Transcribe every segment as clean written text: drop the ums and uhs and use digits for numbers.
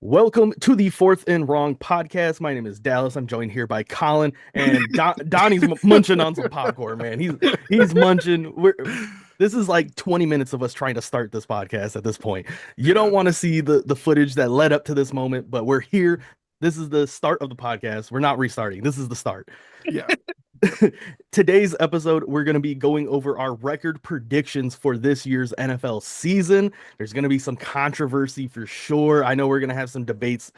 Welcome to the Fourth and Wrong podcast. My name is Dallas. I'm joined here by Colin and Donnie's munching on some popcorn, man. He's munching. This is like 20 minutes of us trying to start this podcast at this point. You don't Yeah. want to see the footage that led up to this moment, but we're here. This is the start of the podcast. We're not restarting. This is the start. Yeah. Today's episode, we're going to be going over our record predictions for this year's NFL season. There's going to be some controversy for sure. I know we're going to have some debates.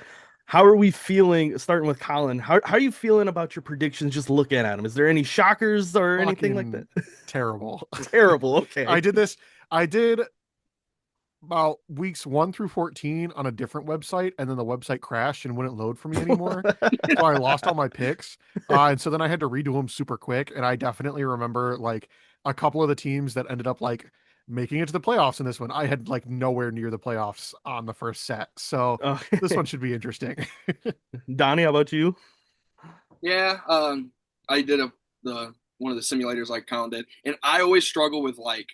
How are we feeling, starting with Colin? How are you feeling about your predictions just looking at them? Is there any shockers or anything like that? Fucking terrible. Terrible. Okay. I did about weeks 1 through 14 on a different website, and then the website crashed and wouldn't load for me anymore. So I lost all my picks. And so then I had to redo them super quick. And I definitely remember like a couple of the teams that ended up like making it to the playoffs in this one. I had like nowhere near the playoffs on the first set. So this Okay. one should be interesting. Donnie, how about you? Yeah, I did the one of the simulators like Colin did, and I always struggle with like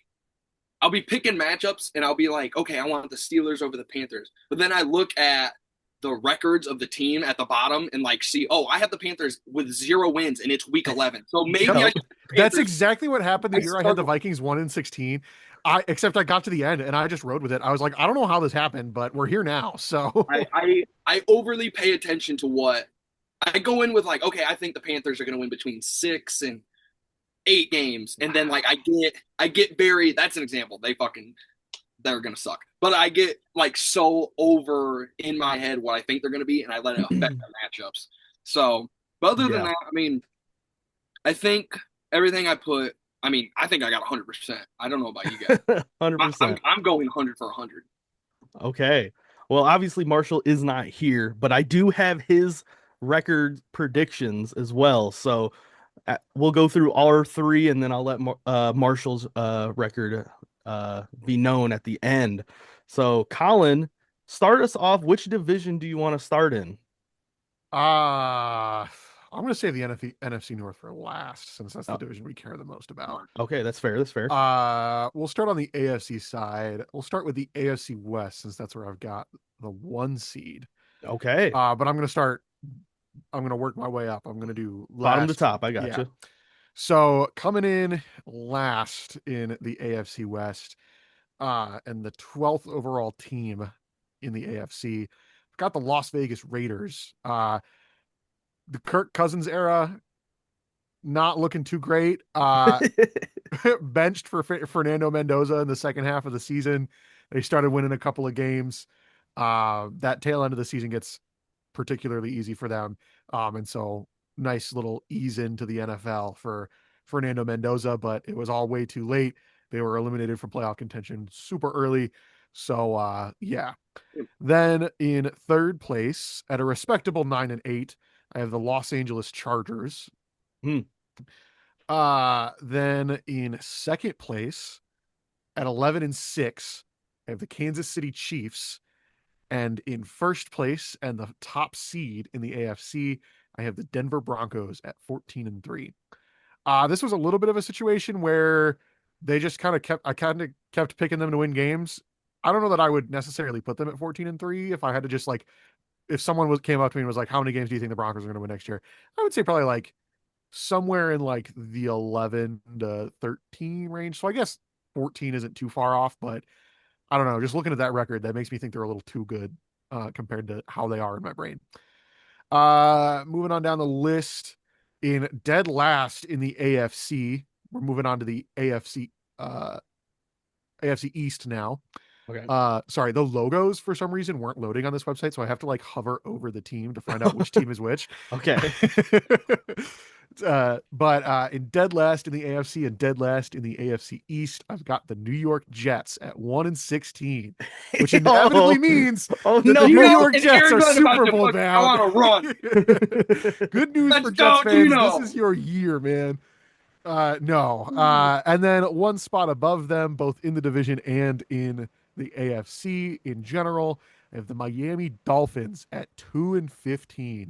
I'll be picking matchups and I'll be like, okay, I want the Steelers over the Panthers, but then I look at the records of the team at the bottom and like see, oh, I have the Panthers with 0 wins and it's week 11, so maybe I Yep. should That's Panthers. exactly what happened the I year I had the struggle. Vikings 1-16. Except I got to the end and I just rode with it. I was like, I don't know how this happened, but we're here now. I, So I I overly pay attention to what I go in with like, okay, I think the Panthers are going to win between 6 and 8 games, and then like I get very that's an example. They're gonna suck. But I get like so over in my head what I think they're gonna be, and I let it affect the matchups. So, but other than Yeah, that, I mean, I think everything I put. I mean, I think I got 100%. I don't know about you guys. I'm 100%. I'm going 100 for 100. Okay. Well, obviously Marshall is not here, but I do have his record predictions as well. So we'll go through our three, and then I'll let Marshall's record be known at the end. So, Colin, start us off. Which division do you want to start in? uh I'm gonna say the NFC North for last, since that's the Oh, division we care the most about. okay, that's fair. That's fair. We'll start on the AFC side. We'll start with the AFC West, since that's where I've got the 1 seed. Okay, But I'm gonna work my way up. I'm gonna do bottom to last. top. I got Yeah. you. So coming in last in the AFC West, and the 12th overall team in the AFC, we've got the Las Vegas Raiders. The Kirk Cousins era, not looking too great. Benched for Fernando Mendoza in the second half of the season. They started winning a couple of games. That tail end of the season gets particularly easy for them. And so nice little ease into the NFL for Fernando Mendoza, but it was all way too late. They were eliminated from playoff contention super early. So yeah. Then in third place at a respectable 9-8, I have the Los Angeles Chargers. Hmm. Then in second place at 11-6, I have the Kansas City Chiefs. And in first place and the top seed in the AFC, I have the Denver Broncos at 14-3. This was a little bit of a situation where they just I kind of kept picking them to win games. I don't know that I would necessarily put them at 14-3 if I had to just like, if someone came up to me and was like, how many games do you think the Broncos are going to win next year? I would say probably like somewhere in like the 11 to 13 range. So I guess 14 isn't too far off, but I don't know. Just looking at that record, that makes me think they're a little too good compared to how they are in my brain. Moving on down the list, in dead last in the AFC, we're moving on to the AFC East now. Okay. Sorry, the logos for some reason weren't loading on this website, so I have to like hover over the team to find out which team is which. Okay. But in dead last in the AFC and dead last in the AFC East, I've got the New York Jets at 1-16, which Oh, inevitably means oh that the no. New Gino York and Jets are Aaron about Super to Bowl fucking go bound. on a run. Good news Let's for Jets go, fans. This Gino. is your year, man. No. And then one spot above them, both in the division and in the AFC in general, I have the Miami Dolphins at 2-15.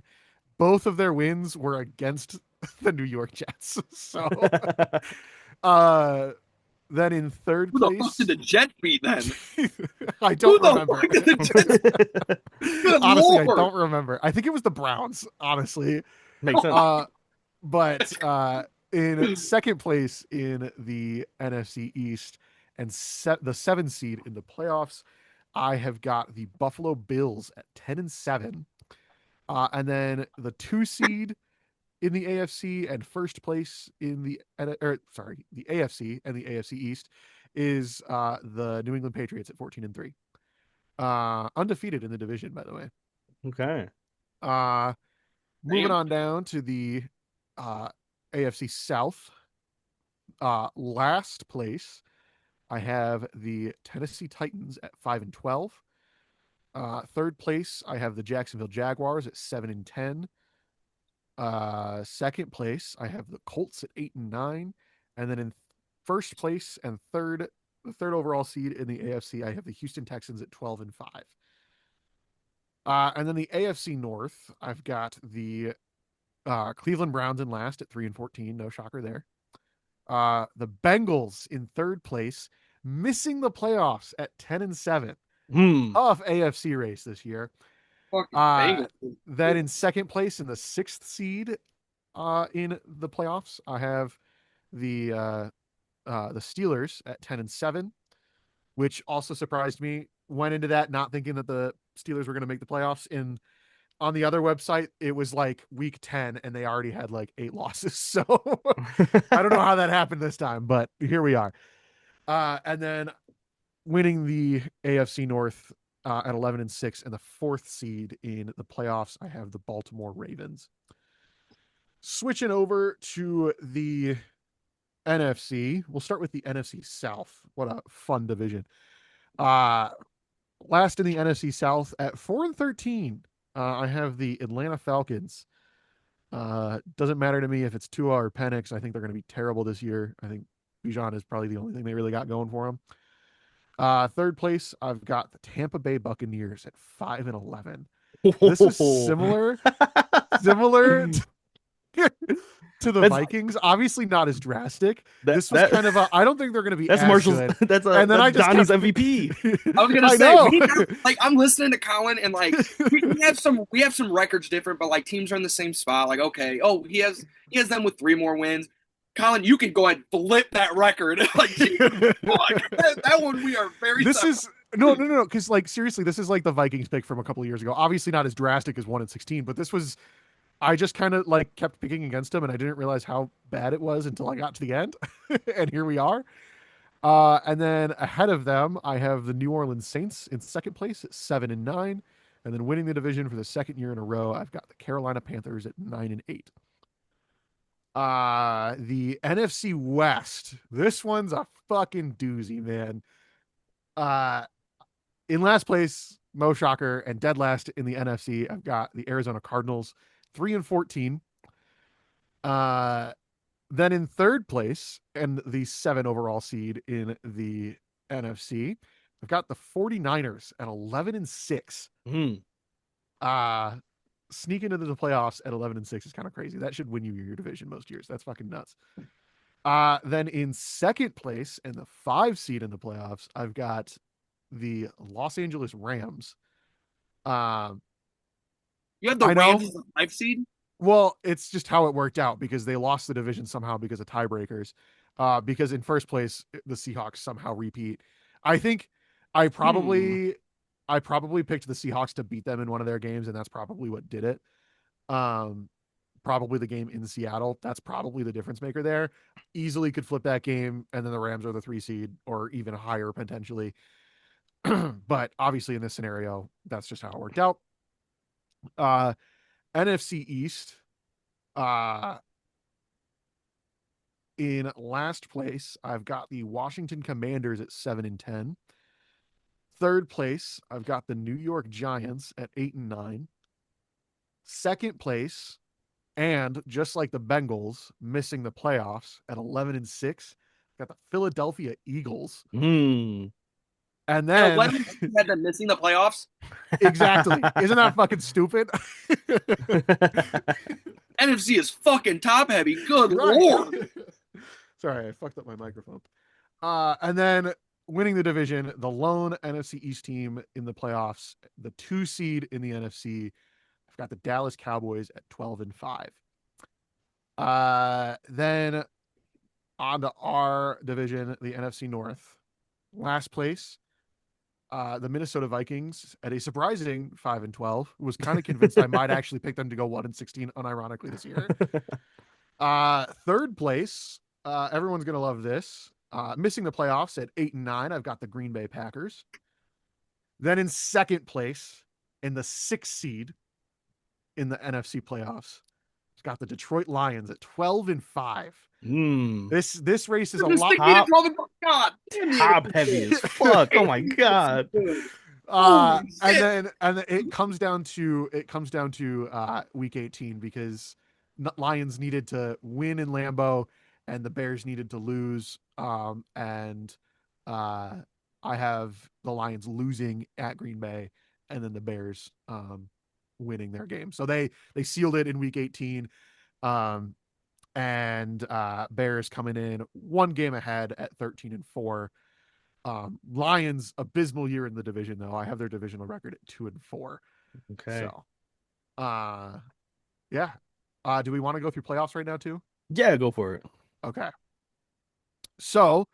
Both of their wins were against the New York Jets. So uh Then in third Who the fuck did place, the Jets beat then? I Who don't the remember. fuck did the Jets? Good Honestly, I lord! don't remember. I think it was the Browns, honestly. Makes sense. But in second place in the NFC East and the 7 seed in the playoffs, I have got the Buffalo Bills at 10-7. And then the 2 seed in the AFC and first place in the the AFC and the AFC East is the New England Patriots at 14-3. Undefeated in the division, by the way. Okay. Uh Moving Damn. on down to the uh AFC South. Last place, I have the Tennessee Titans at 5-12. Third place, I have the Jacksonville Jaguars at 7-10. Second place, I have the Colts at 8-9, and then in first place and the third overall seed in the AFC, I have the Houston Texans at 12-5. And then the AFC North, I've got the Cleveland Browns in last at 3-14. No shocker there. The Bengals in third place, missing the playoffs at 10-7. Hmm. Tough AFC race this year. Fucking Bengals. Then in second place in the 6th seed in the playoffs, I have the Steelers at 10-7, which also surprised me. Went into that not thinking that the Steelers were going to make the playoffs. On the other website, it was like week 10 and they already had like 8 losses. So I don't know how that happened this time, but here we are. And then winning the AFC North at 11-6 and the 4th seed in the playoffs, I have the Baltimore Ravens. Switching over to the NFC, we'll start with the NFC South. What a fun division. Last in the NFC South at 4-13, I have the Atlanta Falcons. Doesn't matter to me if it's Tua or Penix. I think they're going to be terrible this year. I think Bijan is probably the only thing they really got going for them. Third place, I've got the Tampa Bay Buccaneers at 5-11. This is similar to the That's Vikings. Obviously not as drastic. that This was that kind of I don't think they're going to be that's as Marshall's good. that's And then I that's just Donnie's kept MVP. I was gonna I say know. I'm listening to Colin and like we have some records different, but like teams are in the same spot. Like, okay, oh he has them with 3 more wins. Colin, you can go ahead and flip that record. Like, fuck. That one we are very This separate. is no, because like seriously, this is like the Vikings pick from a couple of years ago. Obviously not as drastic as 1-16, but this was I just kind of like kept picking against them, and I didn't realize how bad it was until I got to the end, and here we are. And then ahead of them, I have the New Orleans Saints in second place at 7-9, and then winning the division for the second year in a row, I've got the Carolina Panthers at 9-8. The NFC West. This one's a fucking doozy, man. In last place, Mo Shocker, and dead last in the NFC, I've got the Arizona Cardinals, 3-14. Then in third place, and the 7 overall seed in the NFC, I've got the 49ers at 11-6. Hmm. Sneaking into the playoffs at 11-6 is kind of crazy. That should win you your division most years. That's fucking nuts. Then in second place and the 5 seed in the playoffs, I've got the Los Angeles Rams. You have the I know. Rams as a 5 seed? Well, it's just how it worked out because they lost the division somehow because of tiebreakers. Because in first place, the Seahawks somehow repeat. I think I probably picked the Seahawks to beat them in one of their games, and that's probably what did it. Probably the game in Seattle. That's probably the difference maker there. Easily could flip that game, and then the Rams are the 3 seed or even higher potentially. But obviously in this scenario, that's just how it worked out. NFC East, in last place, I've got the Washington Commanders at 7-10. Third place, I've got the New York Giants at 8-9. Second place, and just like the Bengals, missing the playoffs at 11-6, got the Philadelphia Eagles. Hmm. And then had them missing the playoffs. Exactly. Isn't that fucking stupid? NFC is fucking top heavy. Good Right. lord. Sorry, I fucked up my microphone. And then winning the division, the lone NFC East team in the playoffs, the 2 seed in the NFC. I've got the Dallas Cowboys at 12-5. Then on to our division, the NFC North. Last place, the Minnesota Vikings at a surprising 5-12. Was kind of convinced I might actually pick them to go 1-16, unironically this year. Third place, everyone's gonna love this. Missing the playoffs at 8-9. I've got the Green Bay Packers. Then in second place, in the 6th seed in the NFC playoffs, it's got the Detroit Lions at 12-5. Mm. This race is a Just lot. stick me to 12 and God. Damn the Top NFC heavy good. as fuck. Oh my god. Good. Uh, Holy and shit. then it comes down to week 18 because Lions needed to win in Lambeau and the Bears needed to lose. And I have the Lions losing at Green Bay and then the Bears winning their game. So they sealed it in week 18. Um, and Bears coming in 1 game ahead at 13-4. Lions abysmal year in the division though. I have their divisional record at 2-4. Okay. So, yeah. Do we want to go through playoffs right now too? Yeah, go for it. Okay. So,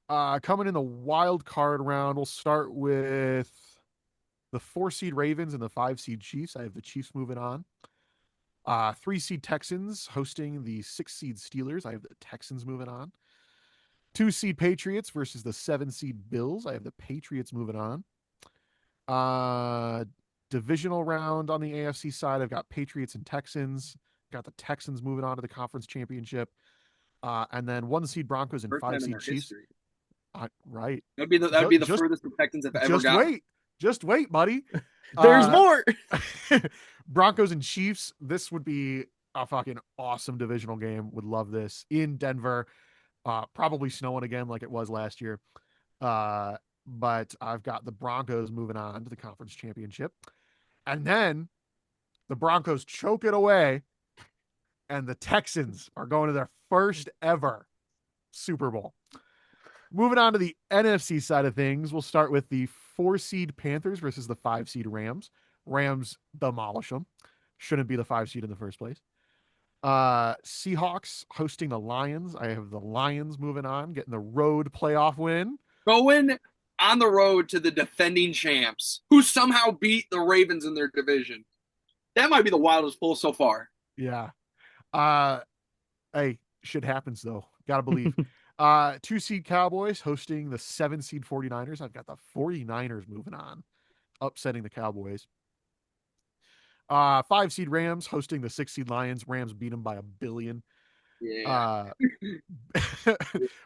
coming in the wild card round, we'll start with the 4 seed Ravens and the 5 seed Chiefs. I have the Chiefs moving on. 3 seed Texans hosting the 6 seed Steelers. I have the Texans moving on. 2 seed Patriots versus the 7 seed Bills. I have the Patriots moving on. Divisional round on the AFC side, I've got Patriots and Texans. Got the Texans moving on to the conference championship. And then 1 seed Broncos and First time five in seed their Chiefs. history. Right. That'd be the Just furthest the Texans have ever just gotten. wait. Just wait, buddy. There's more. Broncos and Chiefs. This would be a fucking awesome divisional game. Would love this in Denver. Probably snowing again like it was last year. But I've got the Broncos moving on to the conference championship. And then the Broncos choke it away. And the Texans are going to their first ever Super Bowl. Moving on to the NFC side of things, we'll start with the 4 seed Panthers versus the 5 seed Rams. Rams demolish them. Shouldn't be the 5 seed in the first place. Seahawks hosting the Lions. I have the Lions moving on, getting the road playoff win. Going on the road to the defending champs, who somehow beat the Ravens in their division. That might be the wildest pull so far. Yeah. Hey, shit happens though. Gotta believe. 2 seed Cowboys hosting the 7 seed 49ers. I've got the 49ers moving on, upsetting the Cowboys. 5 seed Rams hosting the 6 seed Lions. Rams beat them by 1 billion. Yeah.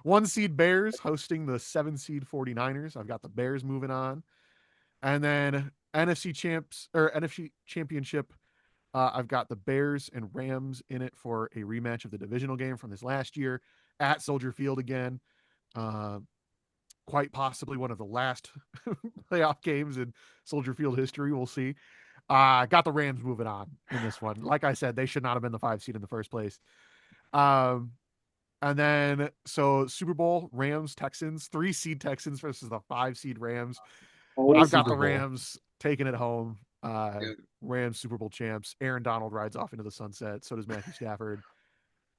1 seed Bears hosting the 7 seed 49ers. I've got the Bears moving on. And then NFC championship. I've got the Bears and Rams in it for a rematch of the divisional game from this last year at Soldier Field again. Quite possibly one of the last playoff games in Soldier Field history. We'll see. Got the Rams moving on in this one. Like I said, they should not have been the 5 seed in the first place. And then so Super Bowl Rams Texans, 3 seed Texans versus the 5 seed Rams. I've got the Rams taking it home. Rams Super Bowl champs. Aaron Donald rides off into the sunset. So does Matthew Stafford.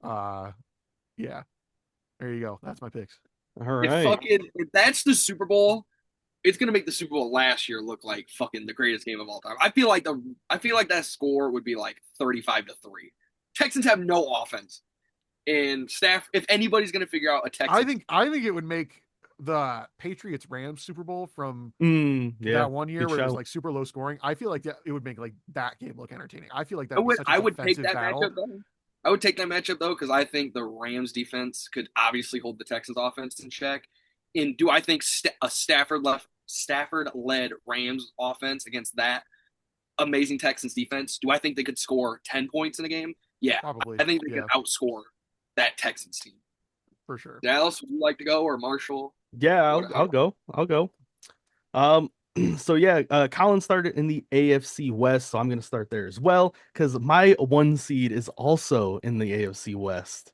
Yeah. There you go. That's my picks. All right. If that's the Super Bowl, it's gonna make the Super Bowl last year look like fucking the greatest game of all time. I feel like that score would be like 35-3. Texans have no offense. And if anybody's gonna figure out a Texans, I think it would make the Patriots Rams Super Bowl from Yeah. that one year Good where it was shout. like super low scoring. I feel like it would make like that game look entertaining. I feel like that I would be would such I a would take defensive that battle. matchup though. I would take that matchup though because I think the Rams defense could obviously hold the Texans offense in check. And do I think a Stafford-led Rams offense against that amazing Texans defense? Do I think they could score 10 points in a game? Yeah, Probably. I think they Yeah, could outscore that Texans team. for sure. Dallas, would you like to go or Marshall? Yeah, I'll go. I'll go. Um, so yeah, Colin started in the AFC West, so I'm gonna start there as well because my 1 seed is also in the AFC West.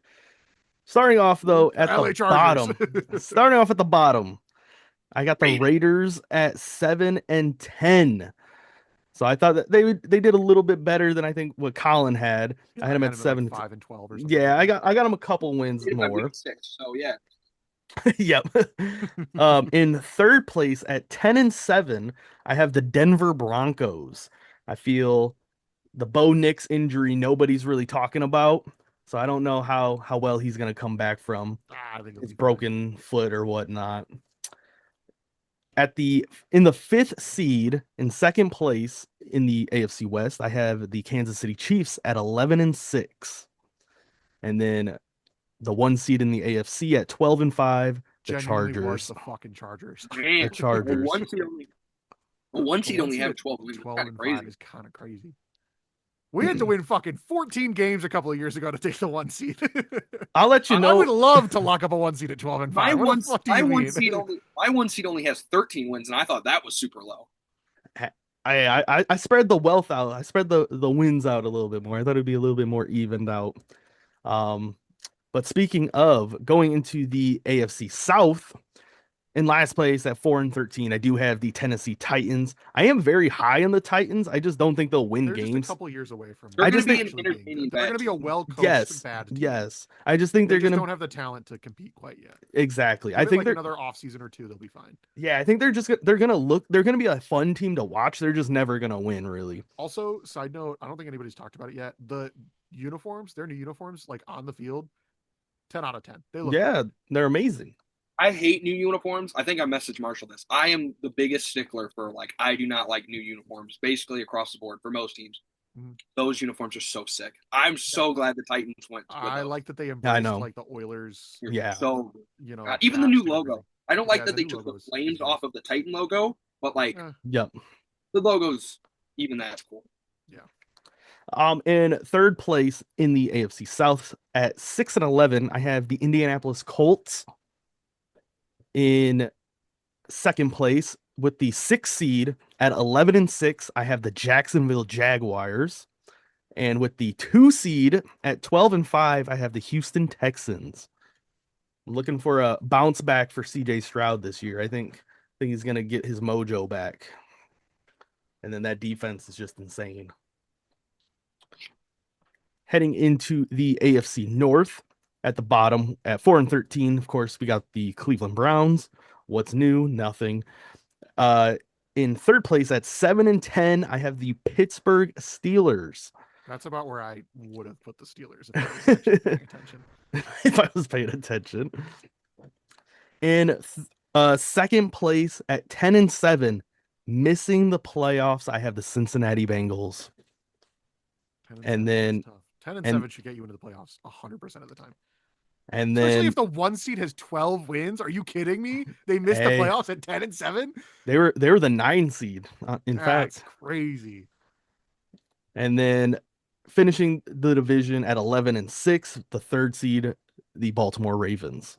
Starting off though at the LA Chargers. bottom, starting off at the bottom, I got the Raiders. Raiders at 7-10. So I thought that they did a little bit better than I think what Colin had. I had I him had at him at like 7. 5-12 or something Yeah, like I got him a couple wins Made it by more. week 6. So yeah. Yep. that. In third place at 10-7, I have the Denver Broncos. I feel the Bo Nix injury nobody's really talking about, so I don't know how well he's gonna come back from I think it'll his be fine. broken foot or whatnot. At the in the fifth seed in second place in the AFC West, I have the Kansas City Chiefs at 11-6. And then the one seed in the AFC at 12-5, the Genuinely worse Chargers. the fucking Chargers. The Man, a Chargers. one seed only a one The seed one only seed have at 12 wins. 12 Kind of and 5 crazy. is kind of crazy. We had to win fucking 14 games a couple of years ago to take the one seed. I'll let you I would know. love to lock up a one seed at 12 and 5. What the fuck do you mean? My one seed only has 13 wins, and I thought that was super low. I spread the wealth out. I spread the wins out a little bit more. I thought it'd be a little bit more evened out. Um, but speaking of going into the AFC South, in last place at 4-13, I do have the Tennessee Titans. I am very high on the Titans. I just don't think they'll win They're just a games. couple years away from. They're I going just to be think an entertaining they're going to be a bad team. well-coached yes, bad team. yes. I just think They they're just gonna don't have the talent to compete quite yet. exactly. Give I it think like they're another off season or two, they'll be fine. yeah. I think they're gonna be a fun team to watch. They're just never gonna win really. Also, side note, I don't think anybody's talked about it yet. The uniforms, their new uniforms, like on the field, 10 out of 10. They look Yeah, good. they're amazing. I hate new uniforms. I think I messaged Marshall this. I am the biggest stickler for like I do not like new uniforms, basically across the board for most teams. Mhm. Those uniforms are so sick. I'm so glad the Titans went with I those. like that they I embraced know. like the Oilers, Yeah. So even the cast new and logo. everything. I don't like Yeah, that the they new took the logo is flames nice. off of the Titan logo, but like Yep. the logo's even that's cool. Yeah. In third place in the AFC South at 6-11, I have the Indianapolis Colts. In second place with the sixth seed at 11-6, I have the Jacksonville Jaguars. And with the 2 seed at 12-5, I have the Houston Texans. I'm looking for a bounce back for CJ Stroud this year. I think he's gonna get his mojo back. And then that defense is just insane. Heading into the AFC North at the bottom at 4-13, of course, we got the Cleveland Browns. What's new? Nothing. Uh, in third place at 7-10, I have the Pittsburgh Steelers. That's about where I would have put the Steelers if I was actually paying attention. If I was paying attention. In second place at 10-7, missing the playoffs, I have the Cincinnati Bengals. 10 And 7 then is tough. 10 and and- 7 should get you into the playoffs 100% of the time. and Especially then if the one seed has 12 wins. Are you kidding me? They missed the Hey. playoffs at 10 and 7? they were the 9 seed, in That's fact. crazy. And then finishing the division at 11-6, the third seed, the Baltimore Ravens.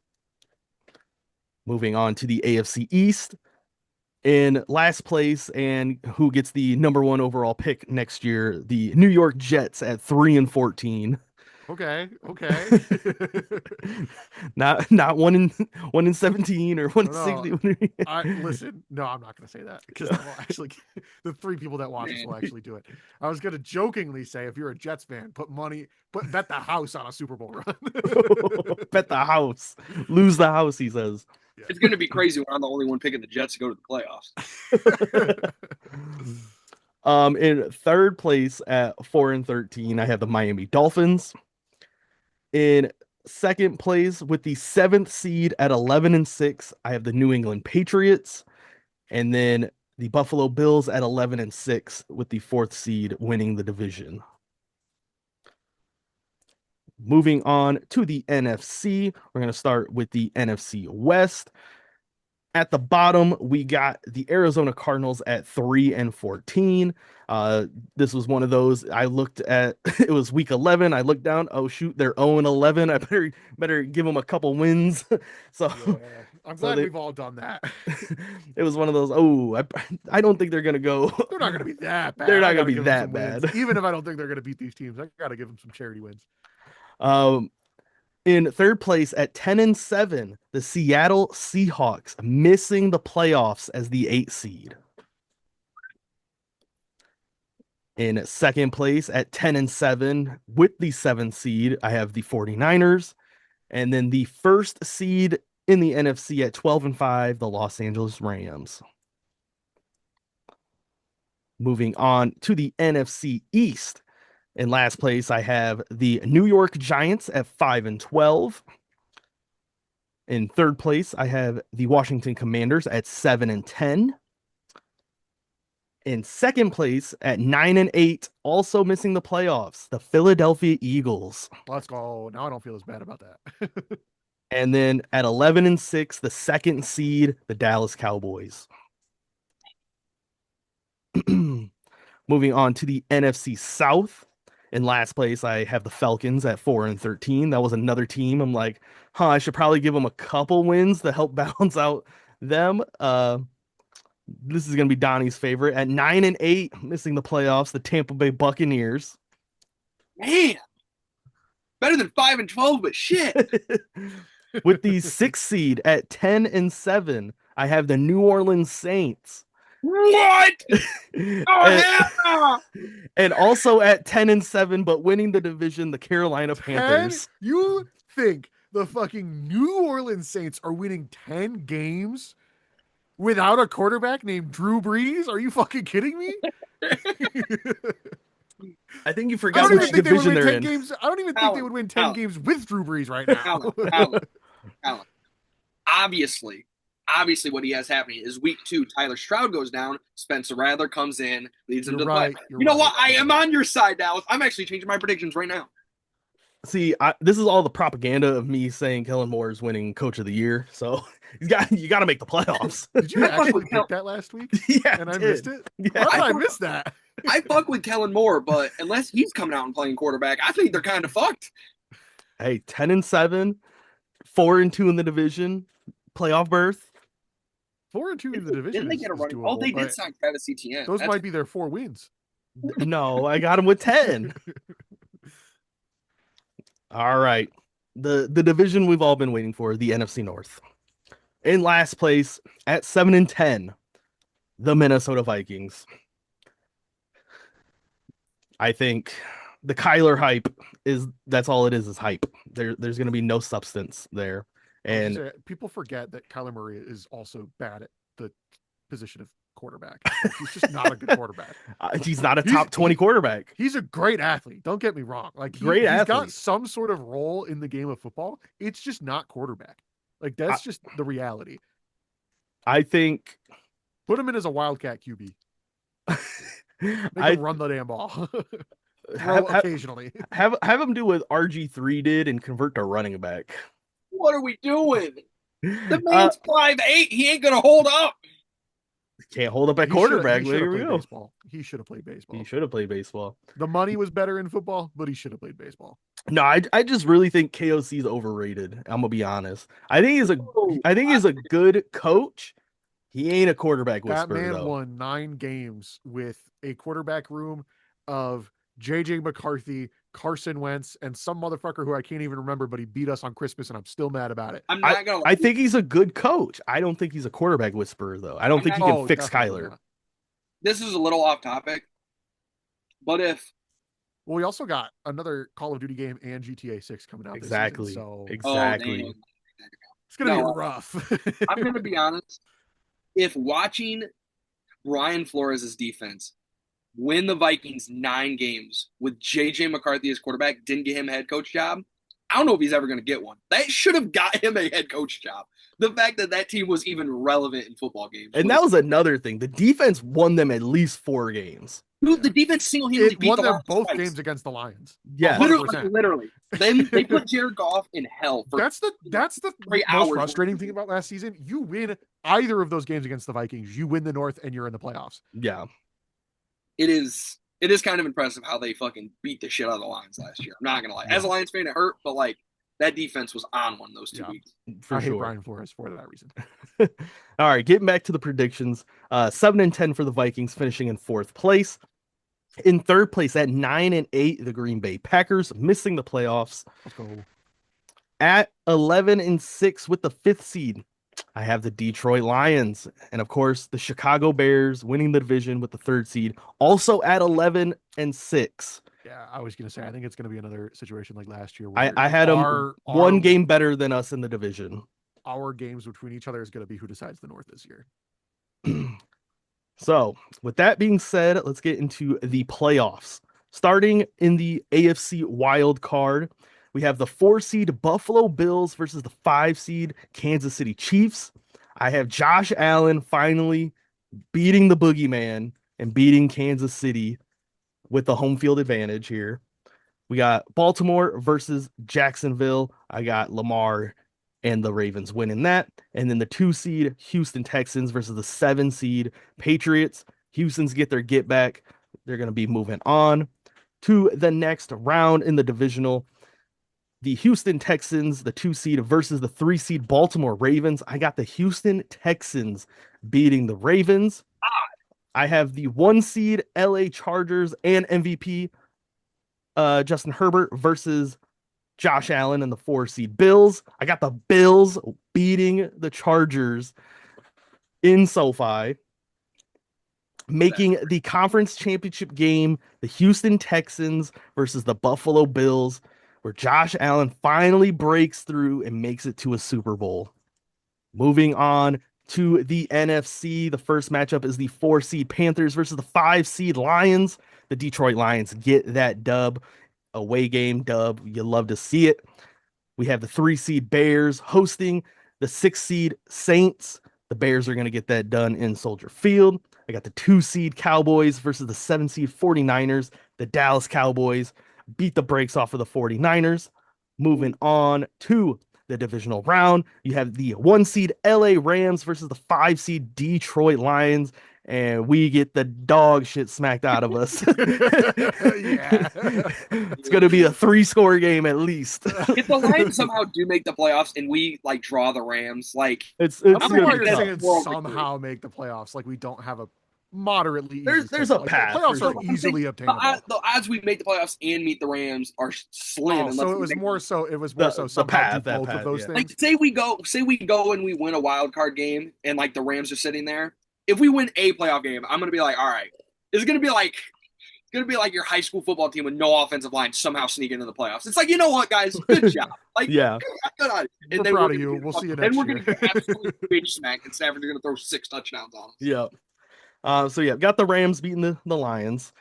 Moving on to the AFC East. In last place, and who gets the number 1 overall pick next year, the New York Jets at 3-14. Okay. Not 1-17 or 1-60. Listen, no, I'm not going to say that because that will actually, the 3 people that watch us will actually do it. I was going to jokingly say, if you're a Jets fan, bet the house on a Super Bowl run. Bet the house. Lose the house, he says. Yeah. It's going to be crazy when I'm the only one picking the Jets to go to the playoffs. In third place at 4-13, I have the Miami Dolphins. In second place with the 7th seed at 11-6, I have the New England Patriots. And then the Buffalo Bills at 11-6 with the 4th seed winning the division. Moving on to the NFC, we're going to start with the NFC West. At the bottom, we got the Arizona Cardinals at 3-14. This was one of those I looked at. It was week 11. I looked down. Oh shoot, they're 0-11. I better give them a couple wins. So Yeah, I'm glad we've all done that. It was one of those. Oh, I don't think they're gonna go. They're not going to be that bad. They're not gonna I gotta be give them that some wins. bad. Even if I don't think they're going to beat these teams, I got to give them some charity wins. Um, In third place at 10-7, the Seattle Seahawks, missing the playoffs as the 8 seed. In second place at 10-7 with the 7th seed, I have the 49ers. And then the first seed in the NFC at 12-5, the Los Angeles Rams. Moving on to the NFC East. In last place, I have the New York Giants at 5-12. In third place, I have the Washington Commanders at 7-10. In second place at 9-8, also missing the playoffs, the Philadelphia Eagles. Let's go. Now I don't feel as bad about that. And then at 11-6, the second seed, the Dallas Cowboys. Moving on to the NFC South. In last place, I have the Falcons at 4-13. That was another team. I'm like, I should probably give them a couple wins to help balance out them. This is going to be Donnie's favorite. At 9-8, missing the playoffs, the Tampa Bay Buccaneers. Man, better than 5-12, but shit. With the 6th seed at 10-7, I have the New Orleans Saints. What? And also at 10-7, but winning the division, the Carolina Panthers. You think the fucking New Orleans Saints are winning 10 games without a quarterback named Drew Brees? Are you fucking kidding me? I think you forgot which division they're in. I don't even think they would win 10 games with Drew Brees right now. Alan. Obviously, what he has happening is week 2, Tyler Stroud goes down, Spencer Rattler comes in, leads him to the play. You know what? I am on your side, Dallas. I'm actually changing my predictions right now. See, this is all the propaganda of me saying Kellen Moore is winning Coach of the Year. So you got to make the playoffs. Did you actually pick that last week? Yeah, and I missed it. Yeah, how did I miss that? I fuck with Kellen Moore, but unless he's coming out and playing quarterback, I think they're kind of fucked. Hey, 10-7, 4-2 in the division, playoff berth. 4-2 in the division. Didn't they get a running? Oh, they did sign Travis Etienne. Those might be their 4 wins. No, I got him with 10. All right. The division we've all been waiting for, the NFC North. In last place at 7-10, the Minnesota Vikings. I think the Kyler hype that's all it is hype. There's going to be no substance there. And people forget that Kyler Murray is also bad at the position of quarterback. He's just not a good quarterback. He's not a top 20 quarterback. He's a great athlete. Don't get me wrong. Like he's got some sort of role in the game of football. It's just not quarterback. Like that's just the reality. I think put him in as a wildcat QB. Make him run the damn ball. Occasionally. Have him do what RG3 did and convert to running back. What are we doing? The man's 5'8". He ain't gonna hold up. Can't hold up at quarterback. Here we go. He should have played baseball. He should have played baseball. The money was better in football, but he should have played baseball. No, I just really think KOC is overrated. I'm gonna be honest. I think he's a good coach. He ain't a quarterback whisperer. That man won 9 games with a quarterback room of JJ McCarthy, Carson Wentz, and some motherfucker who I can't even remember, but he beat us on Christmas, and I'm still mad about it. I think he's a good coach. I don't think he's a quarterback whisperer, though. I don't think he can fix Kyler. Not. This is a little off topic, but well, we also got another Call of Duty game and GTA 6 coming out. Exactly. This season, so exactly. It's gonna be rough. I'm gonna be honest. If watching Brian Flores' defense win the Vikings 9 games with JJ McCarthy as quarterback didn't get him a head coach job, I don't know if he's ever going to get one. That should have got him a head coach job. The fact that team was even relevant in football games. And that was another thing. The defense won them at least 4 games. Dude, the defense single-handedly beat won the them Lions both twice. games against the Lions. Yeah, literally. Then they put Jared Goff in hell. That's the most frustrating thing about last season. You win either of those games against the Vikings, you win the North, and you're in the playoffs. Yeah, it is kind of impressive how they fucking beat the shit out of the Lions last year. I'm not gonna lie. As a Lions fan, it hurt, but like that defense was on one those 2 weeks. I hate Brian Flores for that reason. All right, getting back to the predictions. 7-10 for the Vikings, finishing in 4th place. In 3rd place at 9-8, the Green Bay Packers, missing the playoffs. Let's go. At 11 and 6 with the fifth seed, I have the Detroit Lions. And of course, the Chicago Bears winning the division with the third seed, also at 11 and 6. Yeah, I was gonna say I think it's gonna be another situation like last year I, where I had them one game better than us in the division. our games between each other is gonna be who decides the North this year. So, with that being said, let's get into the playoffs. Starting in the AFC wild card, we have the 4 seed Buffalo Bills versus the 5 seed Kansas City Chiefs. I have Josh Allen finally beating the boogeyman and beating Kansas City with the home field advantage here. We got Baltimore versus Jacksonville. I got Lamar and the Ravens winning that. And then the 2 seed Houston Texans versus the 7 seed Patriots. Houston's get their get back. They're going to be moving on to the next round in the divisional. The Houston Texans, the 2 seed versus the 3 seed Baltimore Ravens. I got the Houston Texans beating the Ravens. I have the 1 seed LA Chargers and MVP Justin Herbert versus Josh Allen and the 4 seed Bills. I got the Bills beating the Chargers in SoFi, making the conference championship game the Houston Texans versus the Buffalo Bills, where Josh Allen finally breaks through and makes it to a Super Bowl. Moving on to the NFC, the first matchup is the 4 seed Panthers versus the 5 seed Lions. The Detroit Lions get that dub, away game dub. You love to see it. We have the 3 seed Bears hosting the 6 seed Saints. The Bears are going to get that done in Soldier Field. I got the 2 seed Cowboys versus the 7 seed 49ers. The Dallas Cowboys beat the brakes off of the 49ers. Moving on to the divisional round, you have the 1 seed LA Rams versus the 5 seed Detroit Lions, and we get the dog shit smacked out of us. Yeah. It's going to be a 3-score game at least. If the Lions somehow do make the playoffs and we like draw the Rams, like it's I don't know gonna why be you're tough. saying World somehow make the playoffs. Like we don't have a moderately There's easy a schedule. Like, path, playoffs for are sure. easily obtainable. the odds we make the playoffs and meet the Rams are slim. Oh, Unless so we make it was more so The somehow path, do that both of path, those yeah. things. like say we go and we win a wild card game and like the Rams are sitting there. If we win a playoff game, I'm gonna be like, all right, it's gonna be like your high school football team with no offensive line somehow sneak into the playoffs. It's like, you know what, guys, good job. Like, Yeah. good on you. And We're then proud we're of you. gonna We'll see you then next we're year. gonna get absolutely bitch smacked, and Stafford's gonna throw 6 touchdowns on us. Yeah. So yeah, got the Rams beating the Lions.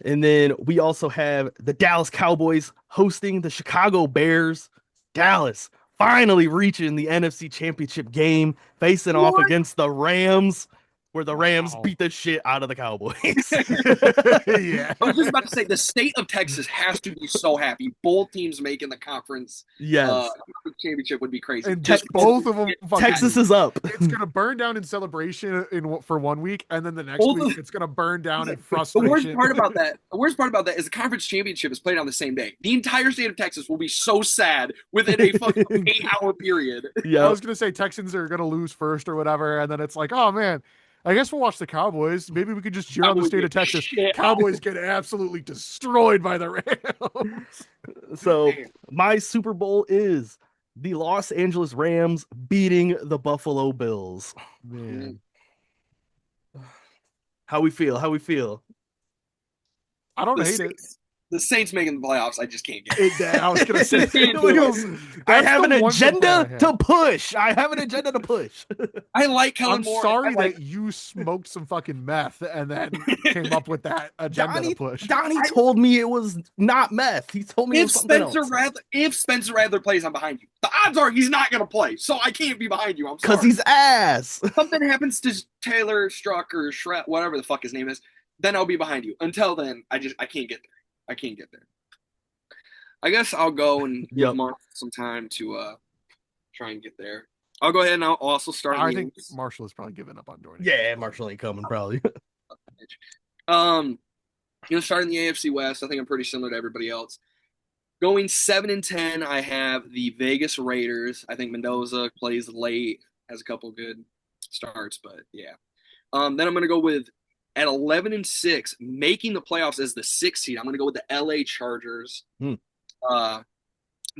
And then we also have the Dallas Cowboys hosting the Chicago Bears. Dallas finally reaching the NFC Championship game, facing off What? against the Rams, where the Rams Wow. beat the shit out of the Cowboys. Yeah. I was just about to say the state of Texas has to be so happy. Both teams making the conference Yes. championship would be crazy. And Just both of them fucking Texas is up. it's gonna burn down in celebration for 1 week, and then the next Both week of- it's gonna burn down in the frustration. worst part about that is the conference championship is played on the same day. The entire state of Texas will be so sad within a fucking 8-hour period. I Yeah. was gonna say Texans are gonna lose first or whatever, and then it's like, oh man, I guess we'll watch the Cowboys. Maybe we could just cheer on the Cowboys state of get Texas. shit Cowboys get absolutely destroyed by the Rams. So my Super Bowl is the Los Angeles Rams beating the Buffalo Bills. Man, How we feel? How we feel? I don't The hate it. Saints, the Saints making the playoffs, I just can't get it. I was gonna say Can't do it. I have an one complaint I agenda have. to push. I have an agenda to push. I like Kellen I'm Moore. sorry I like, that you smoked some fucking meth and then came up with that agenda to push. Donnie told me it was not meth. He told me it if was something Spencer Rattler plays, I'm behind you. The odds are he's not going to play, so I can't be behind you. I'm sorry. because he's ass. Something happens to Taylor Struck or Shred, whatever the fuck his name is, then I'll be behind you. Until then, I can't get there. I can't get there. I guess I'll go and give Mark some time to try and get there. I'll go ahead and I'll also start. I think Marshall has probably given up on joining. Yeah, Marshall ain't coming probably. Starting the AFC West, I think I'm pretty similar to everybody else. Going 7-10, I have the Vegas Raiders. I think Mendoza plays late, has a couple good starts, but yeah. Then I'm going to go with at 11-6, making the playoffs as the 6th seed. I'm going to go with the LA Chargers. The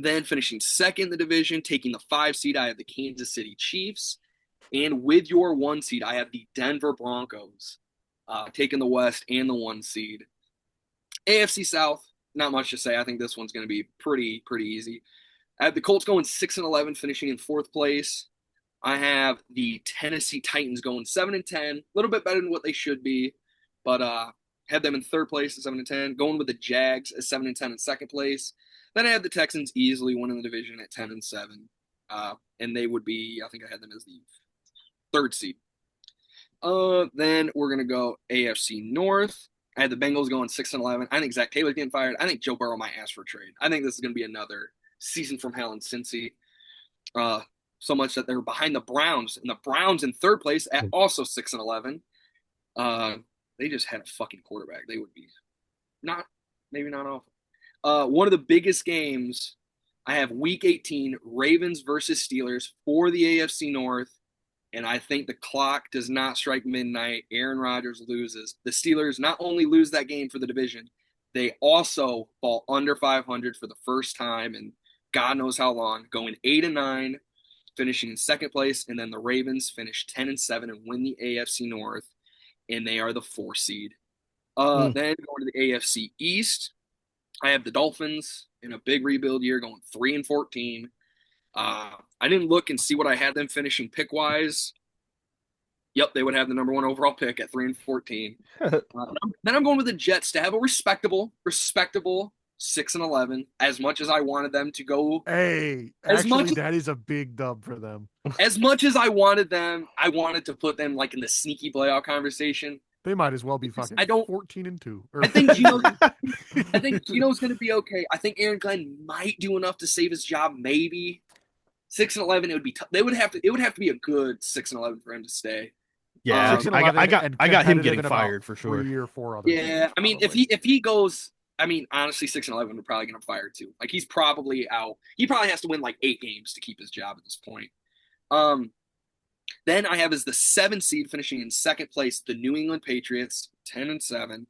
Then finishing second in the division, taking the 5 seed, I have the Kansas City Chiefs. And with your 1 seed, I have the Denver Broncos, taking the West and the 1 seed. AFC South, not much to say. I think this one's going to be pretty easy. I have the Colts going 6-11, finishing in fourth place. I have the Tennessee Titans going 7-10, a little bit better than what they should be, but have them in third place at 7-10. Going with the Jags at 7-10 in second place. Then I have the Texans easily winning the division at 10-7, and they would be. I think I had them as the third seed. Then we're gonna go AFC North. I had the Bengals going 6-11. I think Zach Taylor's getting fired. I think Joe Burrow might ask for a trade. I think this is gonna be another season from hell in Cincy. So much that they're behind the Browns, and the Browns in third place at also 6-11. They just had a fucking quarterback. They would be maybe not awful. One of the biggest games, I have Week 18, Ravens versus Steelers for the AFC North, and I think the clock does not strike midnight. Aaron Rodgers loses. The Steelers not only lose that game for the division, they also fall under 500 for the first time in God knows how long, going 8-9, finishing in second place, and then the Ravens finish 10-7 and win the AFC North, and they are the 4 seed. Then going to the AFC East, I have the Dolphins in a big rebuild year, going 3-14. I didn't look and see what I had them finishing pick wise. Yep, they would have the number 1 overall pick at 3-14. Then I'm going with the Jets to have a respectable 6-11. As much as I wanted them to go, that is a big dub for them. As much as I wanted them, I wanted to put them like in the sneaky playoff conversation. They might as well be fucking 14-2. I think Gino's going to be okay. I think Aaron Glenn might do enough to save his job. Maybe 6-11. It would be. It would have to be a good 6-11 for him to stay. Yeah, I got him getting fired for sure. 3 or 4 other. Yeah, I mean, if he goes, I mean, honestly, 6-11 would probably get him fired too. Like he's probably out. He probably has to win like 8 games to keep his job at this point. Then I have as the 7 seed finishing in second place, the New England Patriots, 10-7.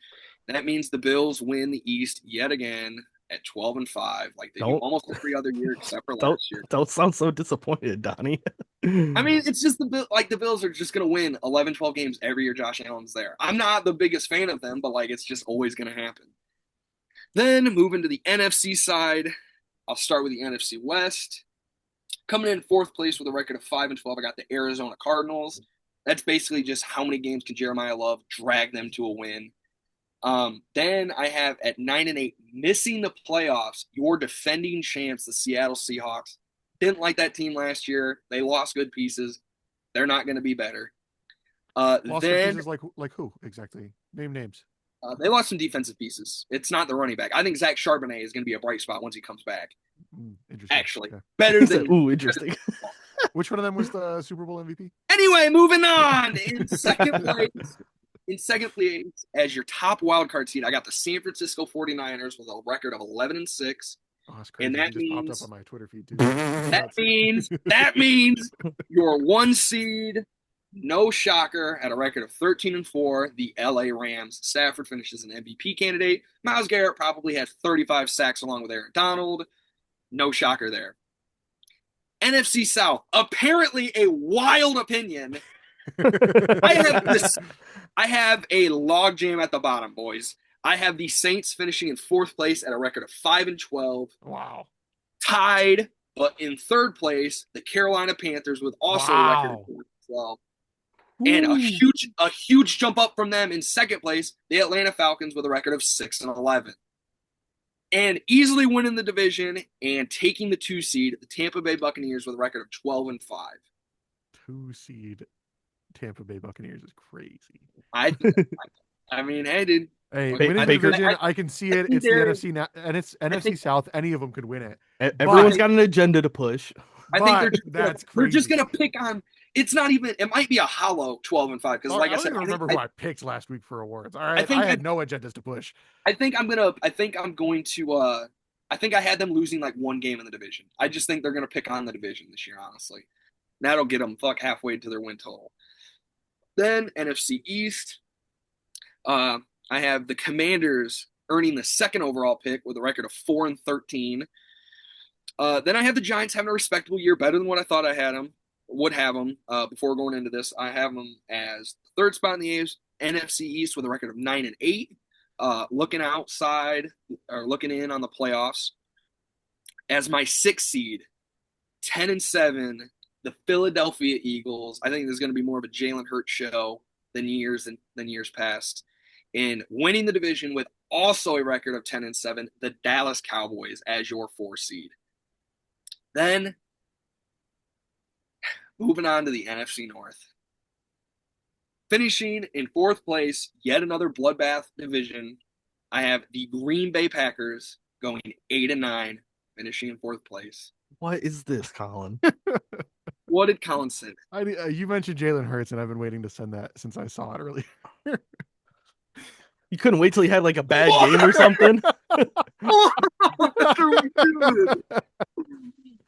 That means the Bills win the East yet again at 12-5, like they do almost every other year except for last year. Don't sound so disappointed, Donnie. I mean, it's just the Bills are just gonna win 11, 12 games every year Josh Allen's there. I'm not the biggest fan of them, but like it's just always gonna happen. Then moving to the NFC side, I'll start with the NFC West. Coming in fourth place with a record of 5-12, I got the Arizona Cardinals. That's basically just how many games can Jeremiah Love drag them to a win. Then I have at 9-8, missing the playoffs, your defending champs, the Seattle Seahawks. Didn't like that team last year. They lost good pieces. They're not going to be better. Lost good pieces like who exactly? Name names. They lost some defensive pieces. It's not the running back. I think Zach Charbonnet is going to be a bright spot once he comes back. Interesting. Actually, okay. Better than interesting. Which one of them was the Super Bowl MVP? Anyway, moving on. In second place, as your top wildcard seed, I got the San Francisco 49ers with a record of 11-6. Oh, that's crazy. And that just means popped up on my Twitter feed too. that means your 1 seed, no shocker, at a record of 13-4, the LA Rams. Stafford finishes an MVP candidate. Myles Garrett probably had 35 sacks along with Aaron Donald. No shocker there. NFC South, apparently a wild opinion. I have a logjam at the bottom, boys. I have the Saints finishing in fourth place at a record of 5-12. Wow. Tied, but in third place, the Carolina Panthers with also a record of 4-12. And a huge jump up from them in second place, the Atlanta Falcons with a record of 6-11. And easily winning the division and taking the 2 seed, the Tampa Bay Buccaneers with a record of 12-5. 2 seed Tampa Bay Buccaneers is crazy. I mean, hey, dude. Hey, winning the division, I can see it. It's the NFC and it's NFC South. Any of them could win it. Everyone's got an agenda to push. I think they're just gonna pick on. It's not even. It might be a hollow 12-5 because, like I said, I don't remember who I picked last week for awards. All right, I had no agendas to push. I think I had them losing like 1 game in the division. I just think they're gonna pick on the division this year. Honestly, that'll get them halfway to their win total. Then NFC East, I have the Commanders earning the 2nd overall pick with a record of 4-13. Then I have the Giants having a respectable year, better than what I thought I had them would have them. Before going into this, I have them as third spot in the NFC East with a record of 9-8. Looking outside or looking in on the playoffs as my sixth seed, 10-7. The Philadelphia Eagles. I think there's going to be more of a Jalen Hurts show than years past. And winning the division with also a record of 10-7, the Dallas Cowboys as your 4 seed. Then moving on to the NFC North. Finishing in 4th place, yet another bloodbath division. I have the Green Bay Packers going 8-9, finishing in 4th place. What is this, Colin? What did Colin say? You mentioned Jalen Hurts, and I've been waiting to send that since I saw it earlier. You couldn't wait till he had like a bad game or something?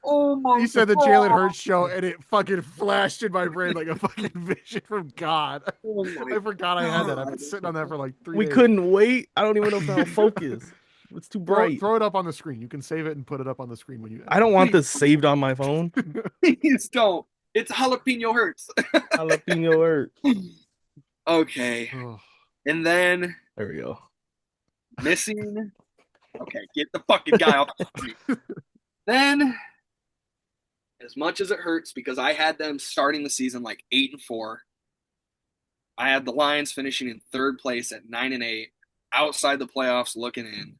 Oh my! You said the Jalen Hurts show, and it fucking flashed in my brain like a fucking vision from God. Oh I forgot I had that. I've been sitting on that for like 3 We days. couldn't wait. I don't even know if that'll focus. It's too bright. Throw it up on the screen. You can save it and put it up on the screen when you. I don't want this saved on my phone. Please don't. It's jalapeno Hurts. Jalapeno hurt. Okay. Oh. And then There we go. missing. Okay, get the fucking guy off the screen. Then, as much as it hurts, because I had them starting the season like 8-4, I had the Lions finishing in 3rd place at 9-8, outside the playoffs looking in.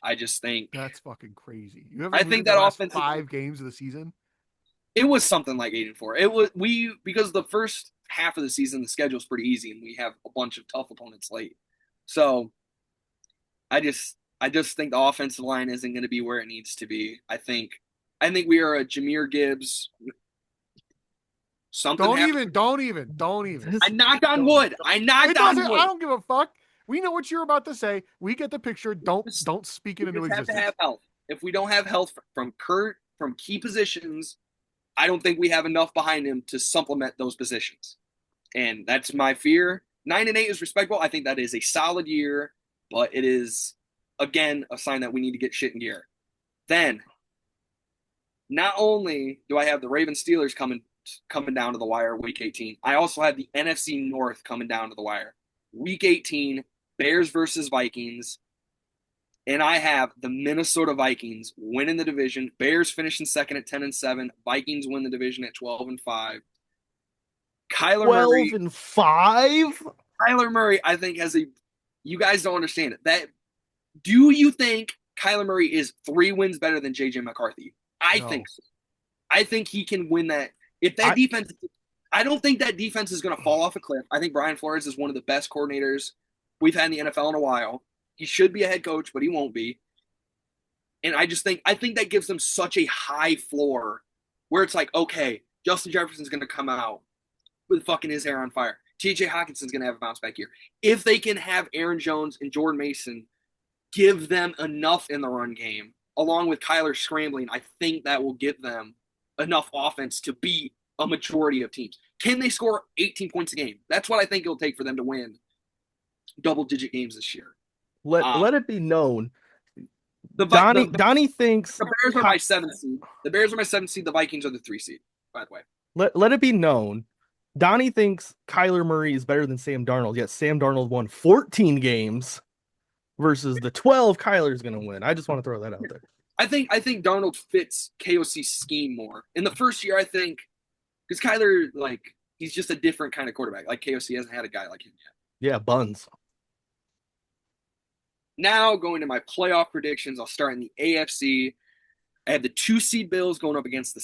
I just think That's fucking crazy. You haven't I lose think the that last offense 5 games of the season. it was something like 8-4. It was because the first half of the season the schedule is pretty easy and we have a bunch of tough opponents late. So I just think the offensive line isn't going to be where it needs to be. I think we are a Jahmyr Gibbs. Something Don't happened. even. I knocked on wood. I don't give a fuck. We know what you're about to say. We get the picture. Don't speak it into We just have existence. to have health. If we don't have health from key positions, I don't think we have enough behind him to supplement those positions. And that's my fear. 9-8 is respectable. I think that is a solid year, but it is again a sign that we need to get shit in gear. Then, not only do I have the Ravens Steelers coming down to the wire week 18, I also have the NFC North coming down to the wire. Week 18, Bears versus Vikings. And I have the Minnesota Vikings winning the division. Bears finishing second at 10-7. Vikings win the division at 12-5. Kyler 12-5? Kyler Murray, I think, you guys don't understand it. Do you think Kyler Murray is 3 wins better than JJ McCarthy? I think so. I think he can win that. If that defense, I don't think that defense is going to fall off a cliff. I think Brian Flores is one of the best coordinators we've had in the NFL in a while. He should be a head coach, but he won't be. And I think that gives them such a high floor where it's like, okay, Justin Jefferson's going to come out with fucking his hair on fire. TJ Hawkinson's going to have a bounce back year. If they can have Aaron Jones and Jordan Mason give them enough in the run game, along with Kyler scrambling, I think that will give them enough offense to beat a majority of teams. Can they score 18 points a game? That's what I think it'll take for them to win double-digit games this year. Let it be known. Donnie thinks the Bears are my 7th seed. The Bears are my 7th seed. The Vikings are the 3 seed, by the way. Let it be known. Donnie thinks Kyler Murray is better than Sam Darnold, yet Sam Darnold won 14 games versus the 12 Kyler's going to win. I just want to throw that out there. I think Darnold fits KOC's scheme more. In the first year, I think, because Kyler, he's just a different kind of quarterback. Like KOC hasn't had a guy like him yet. Yeah, buns. Now, going to my playoff predictions, I'll start in the AFC. I have the 2 seed Bills going up against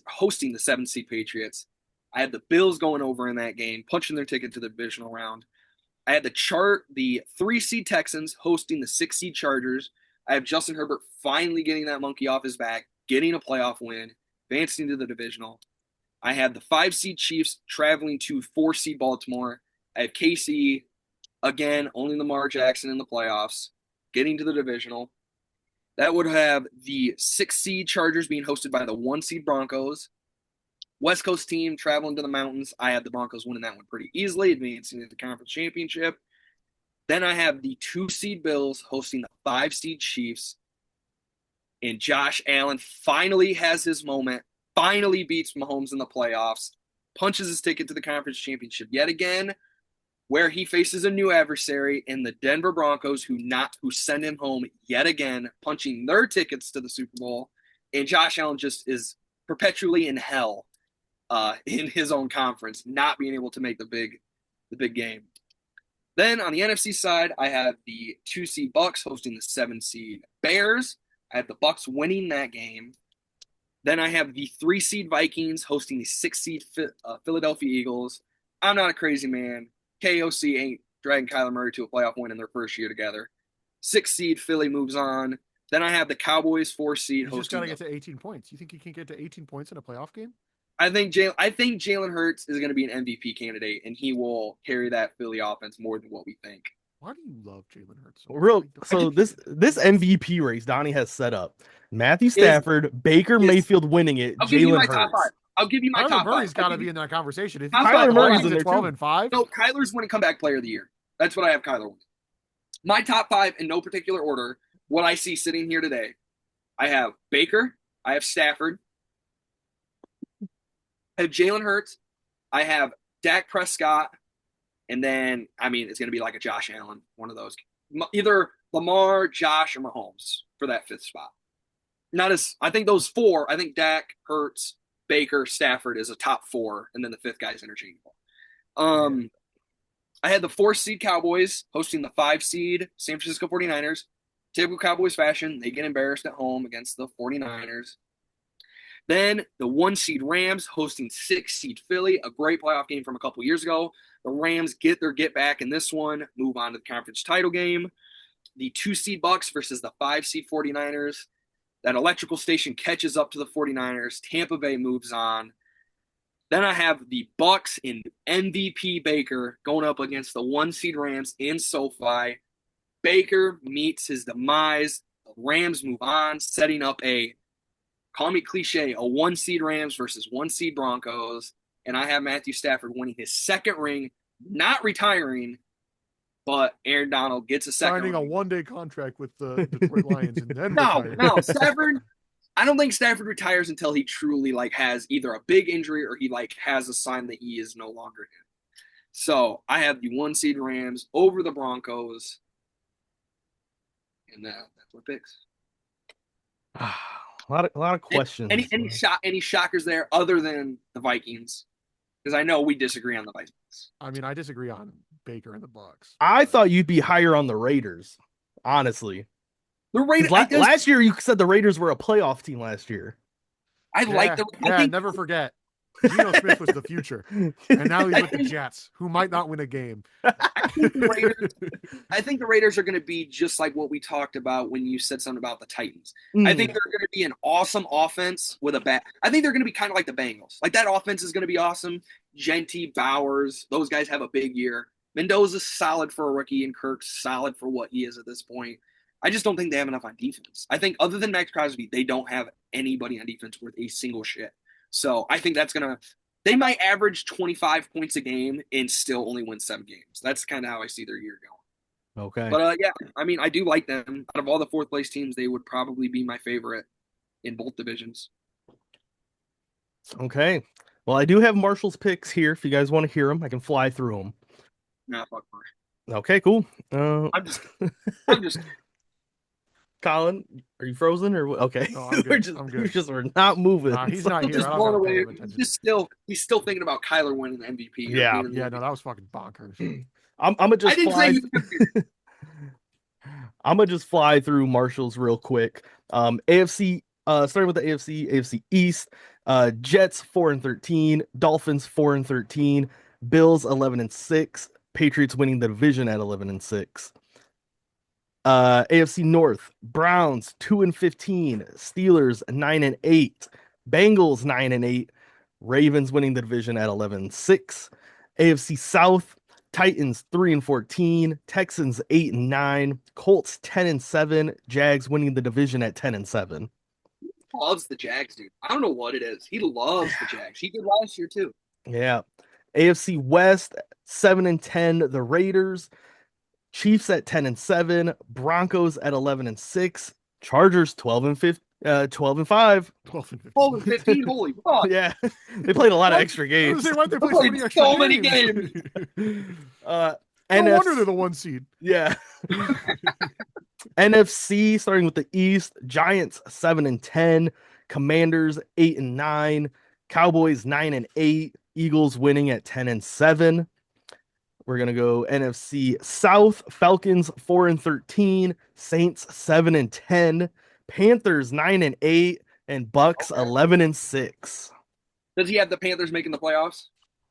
hosting the 7 seed Patriots. I had the Bills going over in that game, punching their ticket to the divisional round. I had the 3 seed Texans hosting the 6 seed Chargers. I have Justin Herbert finally getting that monkey off his back, getting a playoff win, advancing to the divisional. I had the 5 seed Chiefs traveling to 4 seed Baltimore. I have KC, again, only Lamar Jackson in the playoffs, getting to the divisional. That would have the 6 seed Chargers being hosted by the 1 seed Broncos. West Coast team traveling to the mountains. I had the Broncos winning that one pretty easily, advancing to the conference championship. Then I have the 2 seed Bills hosting the 5 seed Chiefs. and Josh Allen finally has his moment, finally beats Mahomes in the playoffs, punches his ticket to the conference championship yet again, where he faces a new adversary in the Denver Broncos, who send him home yet again, punching their tickets to the Super Bowl, and Josh Allen just is perpetually in hell in his own conference, not being able to make the big game. Then on the NFC side, I have the 2 seed Bucks hosting the 7 seed Bears. I have the Bucks winning that game. Then I have the 3 seed Vikings hosting the 6 seed Philadelphia Eagles. I'm not a crazy man. KOC ain't dragging Kyler Murray to a playoff win in their first year together. 6 seed Philly moves on. Then I have the Cowboys 4 seed You just got to hosting. get to 18 points. You think you can get to 18 points in a playoff game? I think Jalen Hurts is going to be an MVP candidate, and he will carry that Philly offense more than what we think. Why do you love Jalen Hurts? So this MVP race Donnie has set up: Matthew Stafford, Baker Mayfield winning it, I'll give you my Jalen top Hurts. five. I'll give you my Kyler top Murray's five. got to be in that conversation. If Kyler he's got Murray's Vikings in at there 12 too. and 5, No, Kyler's winning comeback player of the year. That's what I have Kyler winning. My top five in no particular order. What I see sitting here today, I have Baker, I have Stafford, I have Jalen Hurts, I have Dak Prescott, and then it's going to be like a Josh Allen, one of those, either Lamar, Josh, or Mahomes for that fifth spot. I think those four. I think Dak, Hurts, Baker, Stafford is a top four, and then the fifth guy is interchangeable. I had the 4 seed Cowboys hosting the 5 seed San Francisco 49ers. Typical Cowboys fashion, they get embarrassed at home against the 49ers. Then the 1 seed Rams hosting 6 seed Philly, a great playoff game from a couple years ago. The Rams get their get back in this one, move on to the conference title game. The 2 seed Bucks versus the 5 seed 49ers. That electrical station catches up to the 49ers. Tampa Bay moves on. Then I have the Bucks in MVP Baker going up against the 1 seed Rams in SoFi. Baker meets his demise. The Rams move on, setting up call me cliche, a 1 seed Rams versus 1 seed Broncos. And I have Matthew Stafford winning his second ring, not retiring, but Aaron Donald gets a second signing a ring. one-day contract with the Detroit Lions and then No, Stafford. I don't think Stafford retires until he truly has either a big injury or he has a sign that he is no longer him. So I have the 1 seed Rams over the Broncos, and that's my picks. A lot of questions. Any shockers there other than the Vikings? Because I know we disagree on the Vikings. I disagree on Baker and the Bucks. I thought you'd be higher on the Raiders, honestly. The Raiders. Last year, you said the Raiders were a playoff team last year. I like them. Never forget. Geno Smith was the future, and now he's with the Jets, who might not win a game. I think the Raiders are going to be just like what we talked about when you said something about the Titans. I think they're going to be an awesome offense with a bat. I think they're going to be kind of like the Bengals. That offense is going to be awesome. Genty, Bowers, those guys have a big year. Mendoza's solid for a rookie, and Kirk's solid for what he is at this point. I just don't think they have enough on defense. I think other than Max Crosby, they don't have anybody on defense worth a single shit. So I think they might average 25 points a game and still only win 7 games. That's kind of how I see their year going. Okay. But I do like them. Out of all the 4th place teams, they would probably be my favorite in both divisions. Okay. Well, I do have Marshall's picks here. If you guys want to hear them, I can fly through them. Nah, fuck Marshall. Okay, cool. I'm just Colin, are you frozen or what? Okay? No, I'm good. I'm good. We're not moving. Nah, he's not here. just blown away. He's still thinking about Kyler winning the MVP. Yeah. Yeah, no, that was fucking bonkers. I'm gonna just I didn't fly. say I'm gonna just fly through Marshall's real quick. AFC, starting with the AFC East. Jets 4-13, Dolphins 4-13, Bills 11-6, Patriots winning the division at 11-6. AFC North, Browns 2-15, Steelers 9-8, Bengals 9-8, Ravens winning the division at 11-6. AFC South, Titans 3-14, Texans 8-9, Colts 10-7, Jags winning the division at 10-7. Loves the Jags, dude. I don't know what it is. He loves the Jags. He did last year too. Yeah. AFC West 7-10, the Raiders. Chiefs at 10-7, Broncos at 11-6, Chargers 12-15, 12-5. 12 and 15. 12 and 15. Holy fuck! Yeah, they played a lot of extra I was games. saying, why'd they They play so played many extra so many games? Uh, No NFC, wonder they're the 1 seed. yeah. NFC starting with the East, Giants 7-10, Commanders 8-9, Cowboys 9-8, Eagles winning at 10-7. We're gonna go NFC South, Falcons 4-13, Saints 7-10, Panthers 9-8, and Bucks Okay. 11-6. Does he have the Panthers making the playoffs?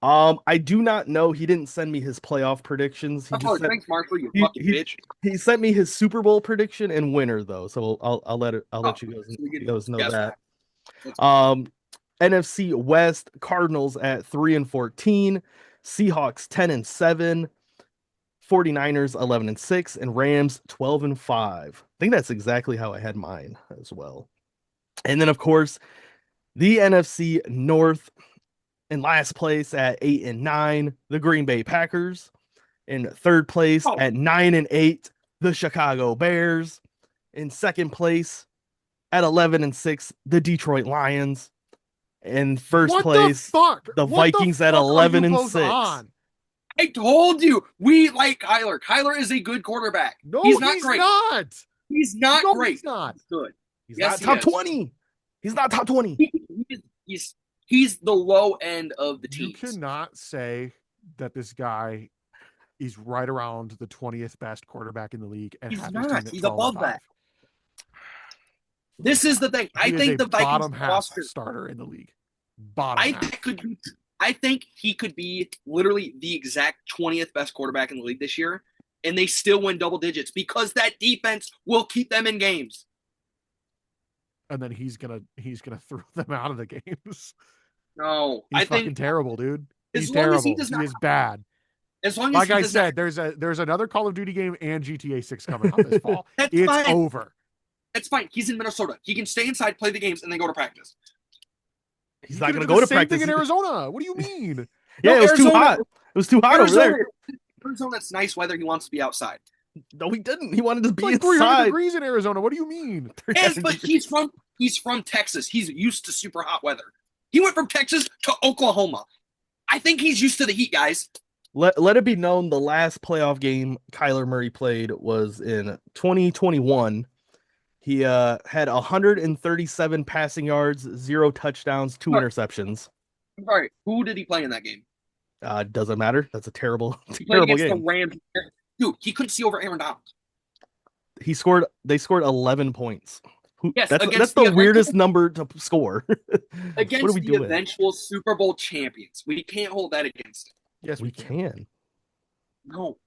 I do not know. He didn't send me his playoff predictions. He just Oh, sent thanks, Marshall, you he, fucking he bitch. he sent me his Super Bowl prediction and winner though. So I'll Oh, let you so we guys, can know guess that. that. Um, NFC West, Cardinals at 3-14, Seahawks 10-7, 49ers 11-6, and Rams 12-5. I think that's exactly how I had mine as well. And then of course the NFC North in last place at 8-9, the Green Bay Packers. In third place Oh, at 9-8, the Chicago Bears. In second place at 11-6, the Detroit Lions. In first What the place, fuck? the What the Vikings at fuck are you 11 and both 6. on? I told you we like Kyler. Kyler is a good quarterback. No, he's not great. not. He's not No, great. he's not. He's good. He's Yes, not he top is. 20. He's not top 20. He's the low end of the You teams. cannot say that this guy is right around the 20th best quarterback in the league and He's have his not. team at He's 12 above and 5. that. This is the thing. He I is think a the Vikings bottom half roster. starter in the league. Bottom half. I think he could be literally the exact 20th best quarterback in the league this year, and they still win double digits because that defense will keep them in games. And then he's gonna throw them out of the games. No, He's I fucking think terrible, dude. He's as long terrible. as he does not, is bad. as long as Like he I does said, not, there's another Call of Duty game and GTA 6 coming out this fall. that's It's fine. over. That's fine. He's in Minnesota. He can stay inside, play the games, and then go to practice. He's not going to go to practice. Same thing in Arizona. What do you mean? Yeah, No, it was Arizona, too hot. It was too hot over there. Arizona, it's nice weather. He wants to be outside. No, he didn't. He wanted to be It's like 300 inside. degrees in Arizona. What do you mean? Yes, but he's from Texas. He's used to super hot weather. He went from Texas to Oklahoma. I think he's used to the heat, guys. Let it be known the last playoff game Kyler Murray played was in 2021. He had 137 passing yards, 0 touchdowns, 2 interceptions. I'm sorry. Who did he play in that game? Doesn't matter. That's a terrible game. The Rams. Dude, he couldn't see over Aaron Donald. They scored 11 points. Yes, that's the weirdest number to score. Against what are we doing? Eventual Super Bowl champions. We can't hold that against him. Yes, we can. No.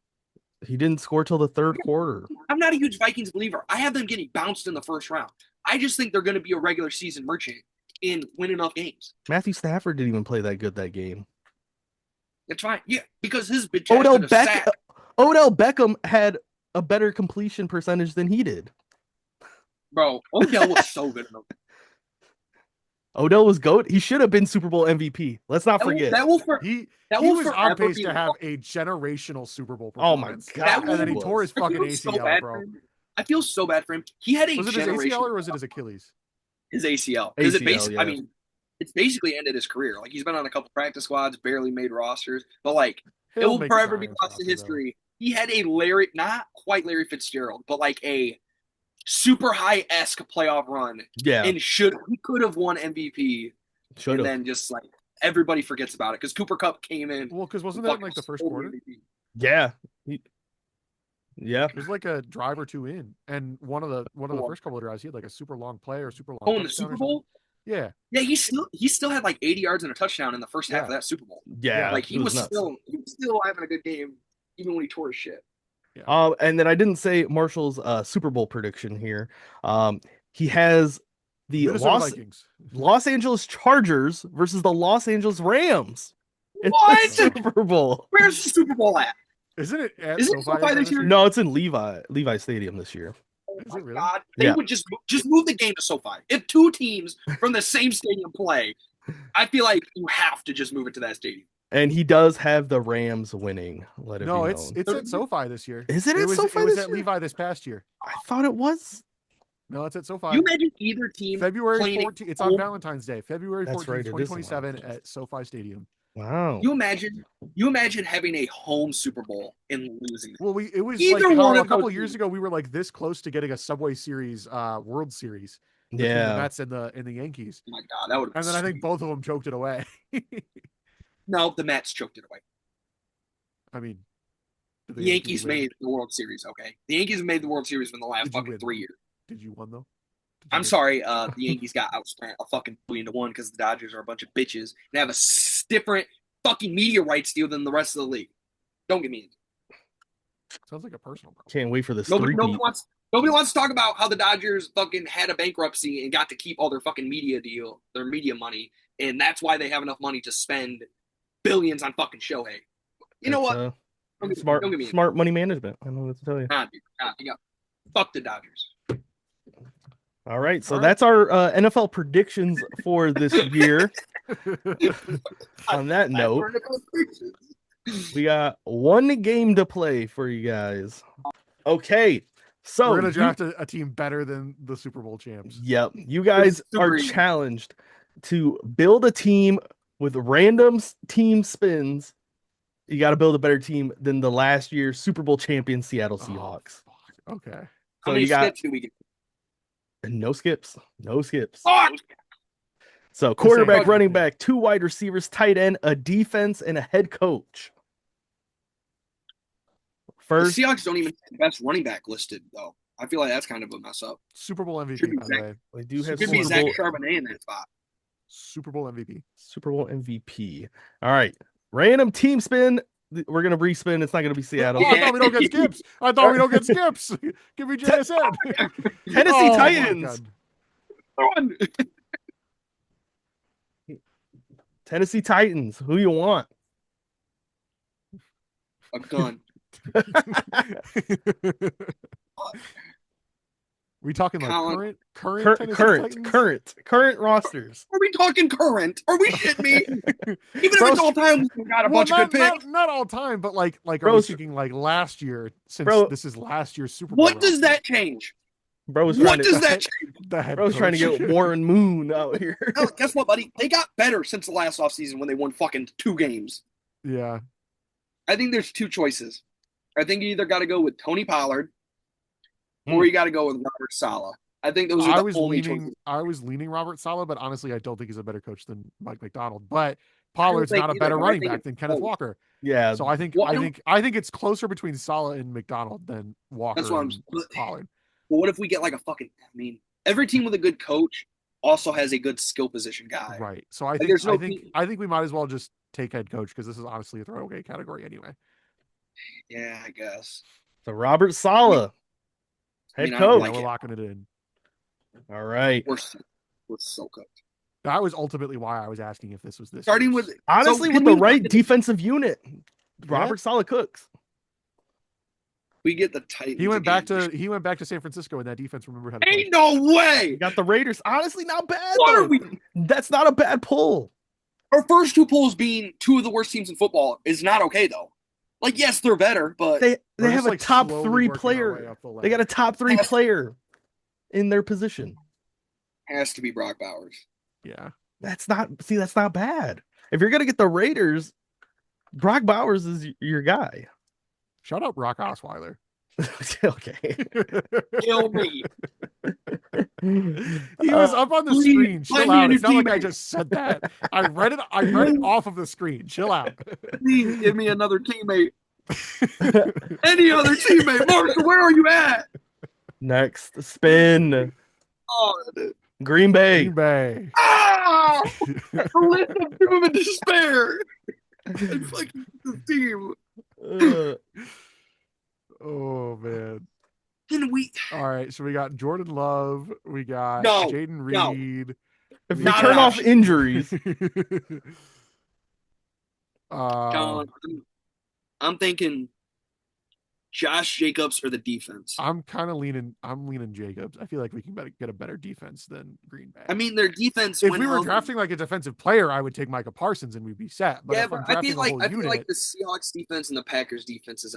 He didn't score till the third quarter. I'm not a huge Vikings believer. I have them getting bounced in the first round. I just think they're going to be a regular season merchant and win enough games. Matthew Stafford didn't even play that good that game. It's fine. Yeah, because his bitch Odell Beckham had a better completion percentage than he did. Bro, Odell was so good. Odell was GOAT. He should have been Super Bowl MVP. Let's not forget. He was on pace to have a generational Super Bowl performance. Oh my god! And then he tore his fucking ACL, bro. I feel so bad for him. He had a Was it his ACL or was it his Achilles? His ACL. Because it basically, I mean, it's basically ended his career. Like, he's been on a couple practice squads, barely made rosters, but like, it will forever be lost to history. He had a not quite Larry Fitzgerald, but like a super high-esque playoff run. Yeah. And he could have won MVP. And then just like everybody forgets about it because Cooper Kupp came in. Well, because wasn't that in like the first quarter? MVP. Yeah. Yeah. It was like a drive or two in. And one of the first couple of drives, he had like a super long play or super long. Oh, in the Super Bowl? Yeah. Yeah, he still had like 80 yards and a touchdown in the first half of that Super Bowl. Yeah. Like he was still having a good game even when he tore his shit. Yeah. And then I didn't say Marshall's Super Bowl prediction here. He has the Los Angeles Chargers versus the Los Angeles Rams. What? Super Bowl? Where's the Super Bowl at? Isn't it at SoFi this year? No, it's in Levi Stadium this year. Oh my God. They would just move the game to SoFi. If two teams from the same stadium play, I feel like you have to just move it to that stadium. And he does have the Rams winning. It's at SoFi this year. Is it at SoFi this year? It was at Levi this past year. I thought it was. No, it's at SoFi. You imagine either team February playing 14th. It's on Valentine's Day. February That's 14th, right, it is on 2027 Valentine's. at SoFi Stadium. Wow. You imagine having a home Super Bowl and losing it. Well, it was Either like how one a of couple those years teams. ago we were like this close to getting a Subway Series World Series between the Yeah. Mets and the Yankees. Oh my God, that would. And then I think both of them choked it away. No, the Mets choked it away. I mean, The Yankees made the World Series. Okay, the Yankees have made the World Series in the last fucking 3 years. Did you win though? I'm sorry, the Yankees got outspent a fucking 1,000,000,000 because the Dodgers are a bunch of bitches and have a different fucking media rights deal than the rest of the league. Don't get me into it. Sounds like a personal problem. Can't wait for this. Nobody wants to talk about how the Dodgers fucking had a bankruptcy and got to keep all their fucking media deal, their media money, and that's why they have enough money to spend billions on fucking Shohei. You know what? Smart money management. I don't know what to tell you. Fuck the Dodgers. All right, so that's our NFL predictions for this year. On that note, we got one game to play for you guys. Okay, so we're gonna draft a team better than the Super Bowl champs. Yep, you guys are challenged to build a team with random team spins. You got to build a better team than the last year's Super Bowl champion Seattle Seahawks. Okay. How many skips do we get? No skips. No skips. Fuck! So quarterback, running back, 2 wide receivers, tight end, a defense, and a head coach. First, the Seahawks don't even have the best running back listed, though. I feel like that's kind of a mess up. Super Bowl MVP, by the way. They do have Could be Zach Charbonnet in that spot. Super Bowl MVP. Super Bowl MVP. All right. Random team spin. We're going to respin. It's not going to be Seattle. Oh, I thought we don't get skips. Give me JSN. Tennessee Titans. Tennessee Titans. Who you want? A gun. We talking like current rosters? Are we talking current? Are we shitting me? Even if it's all time, we got a bunch of good picks. Not all time, but like are we thinking like last year? Since this is last year's Super Bowl. What does that change? Bro's what does that change? Bro's trying to get Warren Moon out here. No, guess what, buddy? They got better since the last offseason when they won fucking 2 games. Yeah. I think there's 2 choices. I think you either got to go with Tony Pollard or you got to go with Robert Saleh. I think those are the only choices. I was leaning Robert Saleh, but honestly, I don't think he's a better coach than Mike McDonald. But Pollard's not a better running back than Kenneth Walker. Yeah. So I think it's closer between Saleh and McDonald than Walker and Pollard. But what if we get like a fucking? I mean, every team with a good coach also has a good skill position guy. Right. So I think we might as well just take head coach because this is honestly a throwaway category anyway. Yeah, I guess. So Robert Saleh. Head coach. We're locking it in. All right. We're so cooked. That was ultimately why I was asking if this was this. Starting with honestly with the right defensive unit, Robert Saleh cooks. We get the Titans. He went back to San Francisco in that defense. Remember how to Ain't no way. We got the Raiders. Honestly, not bad. What are we? That's not a bad pull. Our first 2 pulls being 2 of the worst teams in football is not okay though. Like, yes, they're better, but they have a top 3 player. They got a top 3 player in their position. Has to be Brock Bowers. Yeah. That's not bad. If you're gonna get the Raiders, Brock Bowers is your guy. Shout out Brock Osweiler. Okay. Kill me. He was up on the screen. Chill out. It's not like I just said that. I read it off of the screen. Chill out. Please give me another teammate. Any other teammate. Marshall, where are you at? Next spin. Oh, Green Bay. Ah! The list of doom and despair. It's like the team. Oh man. All right, so we got Jordan Love, we got Jaden Reed. If we turn off injuries. John, I'm thinking Josh Jacobs or the defense. I'm leaning Jacobs. I feel like we can get a better defense than Green Bay. I mean, their defense. If we were drafting like a defensive player, I would take Micah Parsons and we'd be set. But I feel like the Seahawks defense and the Packers defense is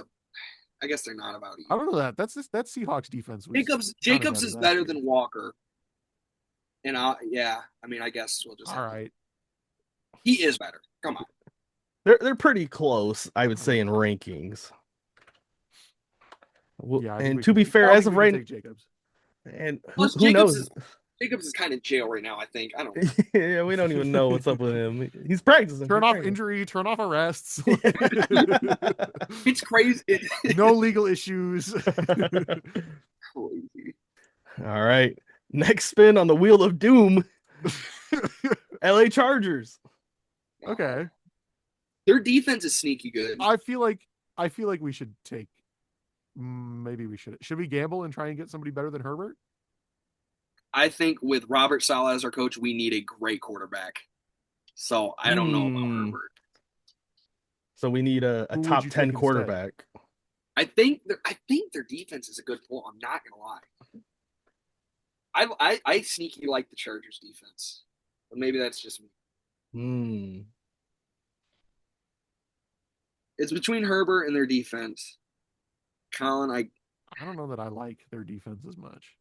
I guess they're not about I even. don't know that. That Seahawks defense was kind of Jacobs better is last better year. than Walker, and yeah, I mean, I guess we'll just All have to. right. He is better. Come on. They're pretty close, I would All say, right. in rankings. Yeah, I think And we to can. be I fair, don't as think of we can right, take Jacobs. and Plus, who knows? Jacobs is kind of jail right now. I think. I don't know. Yeah, we don't even know what's up with him. He's practicing. Turn He's off practicing. injury. Turn off arrests. It's crazy. No legal issues. Crazy. All right. Next spin on the wheel of doom. LA Chargers. Okay. Their defense is sneaky good. I feel like we should take. Maybe we should. Should we gamble and try and get somebody better than Herbert? I think with Robert Saleh as our coach, we need a great quarterback. So I don't know about Herbert. So we need a Who would top you 10 take instead? quarterback. I think their defense is a good pull. I'm not gonna lie. I sneaky like the Chargers defense, but maybe that's just me. It's between Herbert and their defense. Colin, I don't know that I like their defense as much.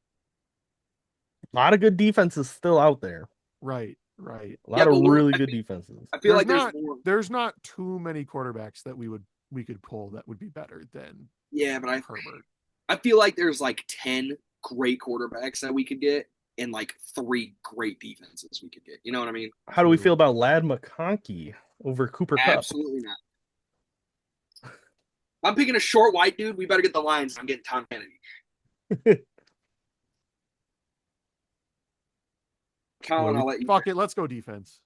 A lot of good defenses still out there. Right, right. A lot of really good defenses. I feel There's like not there's more. there's not too many quarterbacks that we could pull that would be better than Yeah, but Herbert. I feel like there's like 10 great quarterbacks that we could get and like 3 great defenses we could get. You know what I mean? How do we feel about Lad McConkey over Cooper Kupp? Absolutely not. I'm picking a short white dude. We better get the Lions. I'm getting Tom Kennedy. Colin, I'll let you. Fuck it. Let's go defense.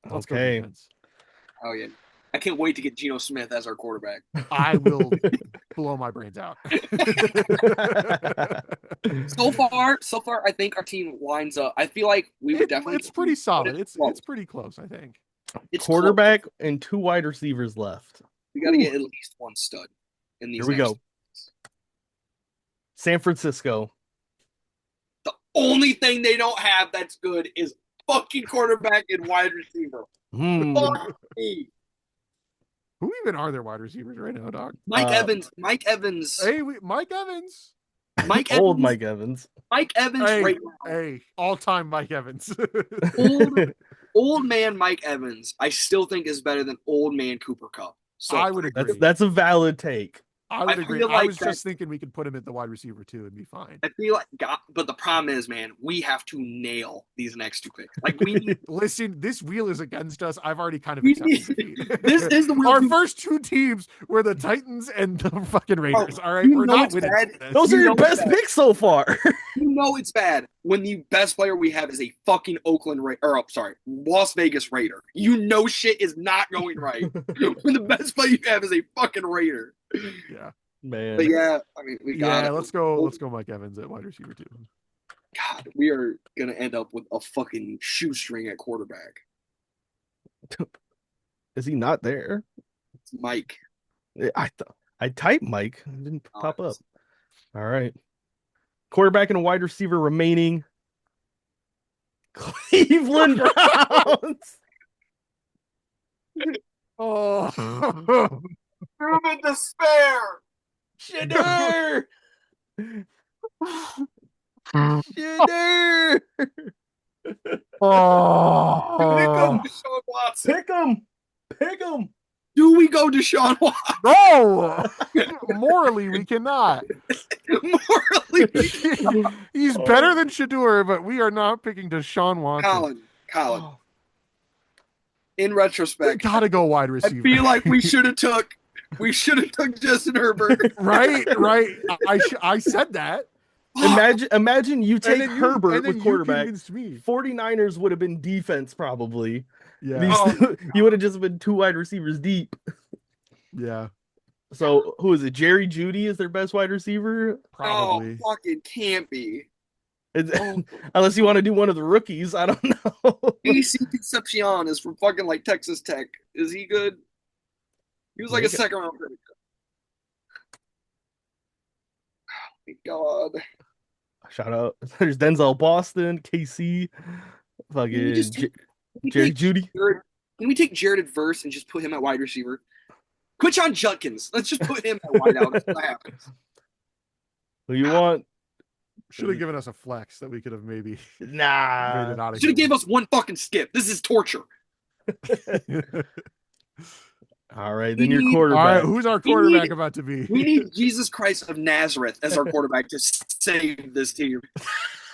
Let's go Okay. defense. Oh yeah. I can't wait to get Geno Smith as our quarterback. I will blow my brains out. So far, I think our team lines up. I feel like we would definitely. It's pretty solid. It's close. pretty close, I think. It's Quarterback close. and 2 wide receivers left. We got to get at least one stud in these. Here we go. San Francisco. The only thing they don't have that's good is fucking quarterback and wide receiver. Fuck me. Who even are their wide receivers right now, dog? Mike Evans. Mike Evans. Hey, Mike Evans. Old Mike Evans. Mike Evans right now. Hey, all-time Mike Evans. old man Mike Evans, I still think is better than old man Cooper Kupp. So I would agree. That's a valid take. I would agree. Like I was just thinking we could put him at the wide receiver too and be fine. I feel like, but the problem is, man, we have to nail these next 2 picks. Like we need, listen, this wheel is against us. I've already kind of accepted defeat. This is the wheel. Our first 2 teams were the Titans and the fucking Raiders. All right, we're not winning. Those are your best picks so far. You know it's bad when the best player we have is a fucking Las Vegas Raider. You know shit is not going right when the best player you have is a fucking Raider. Yeah. Man. But yeah, I mean, we got it. Let's go Mike Evans at wide receiver too. God, we are gonna end up with a fucking shoestring at quarterback. Is he not there? It's Mike. I typed Mike. It didn't pop up. All right. Quarterback and a wide receiver remaining. Cleveland Browns. Oh. I'm in despair. Shedder. Shedder. Oh. Deshaun Watson. Pick him. Do we go Deshaun Watson? No. Morally, we cannot. Morally, he's better than Shedeur, but we are not picking Deshaun Watson. Colin. In retrospect, we gotta go wide receiver. I feel like we should have took Justin Herbert. right. I said that. Imagine you take Herbert with quarterback. 49ers would have been defense probably. Yeah. You would have just been 2 wide receivers deep. Yeah. So who is it? Jerry Jeudy is their best wide receiver? Probably. Oh, fucking can't be. Unless you want to do one of the rookies. I don't know. AC Concepcion is from fucking like Texas Tech. Is he good? He was like a second round pick. Oh my god. Shout out. There's Denzel Boston, KC, fucking Jerry Jeudy. Can we take Jared Verse and just put him at wide receiver? Quinshon Judkins. Let's just put him at wideout. That's what happens. Who you want? Should have given us a flex that we could have maybe made Nah. it out of Should have here. gave us one fucking skip. This is torture. All right, We then your need- All quarterback. right, who's our quarterback about to be? We need Jesus Christ of Nazareth as our quarterback to save this team.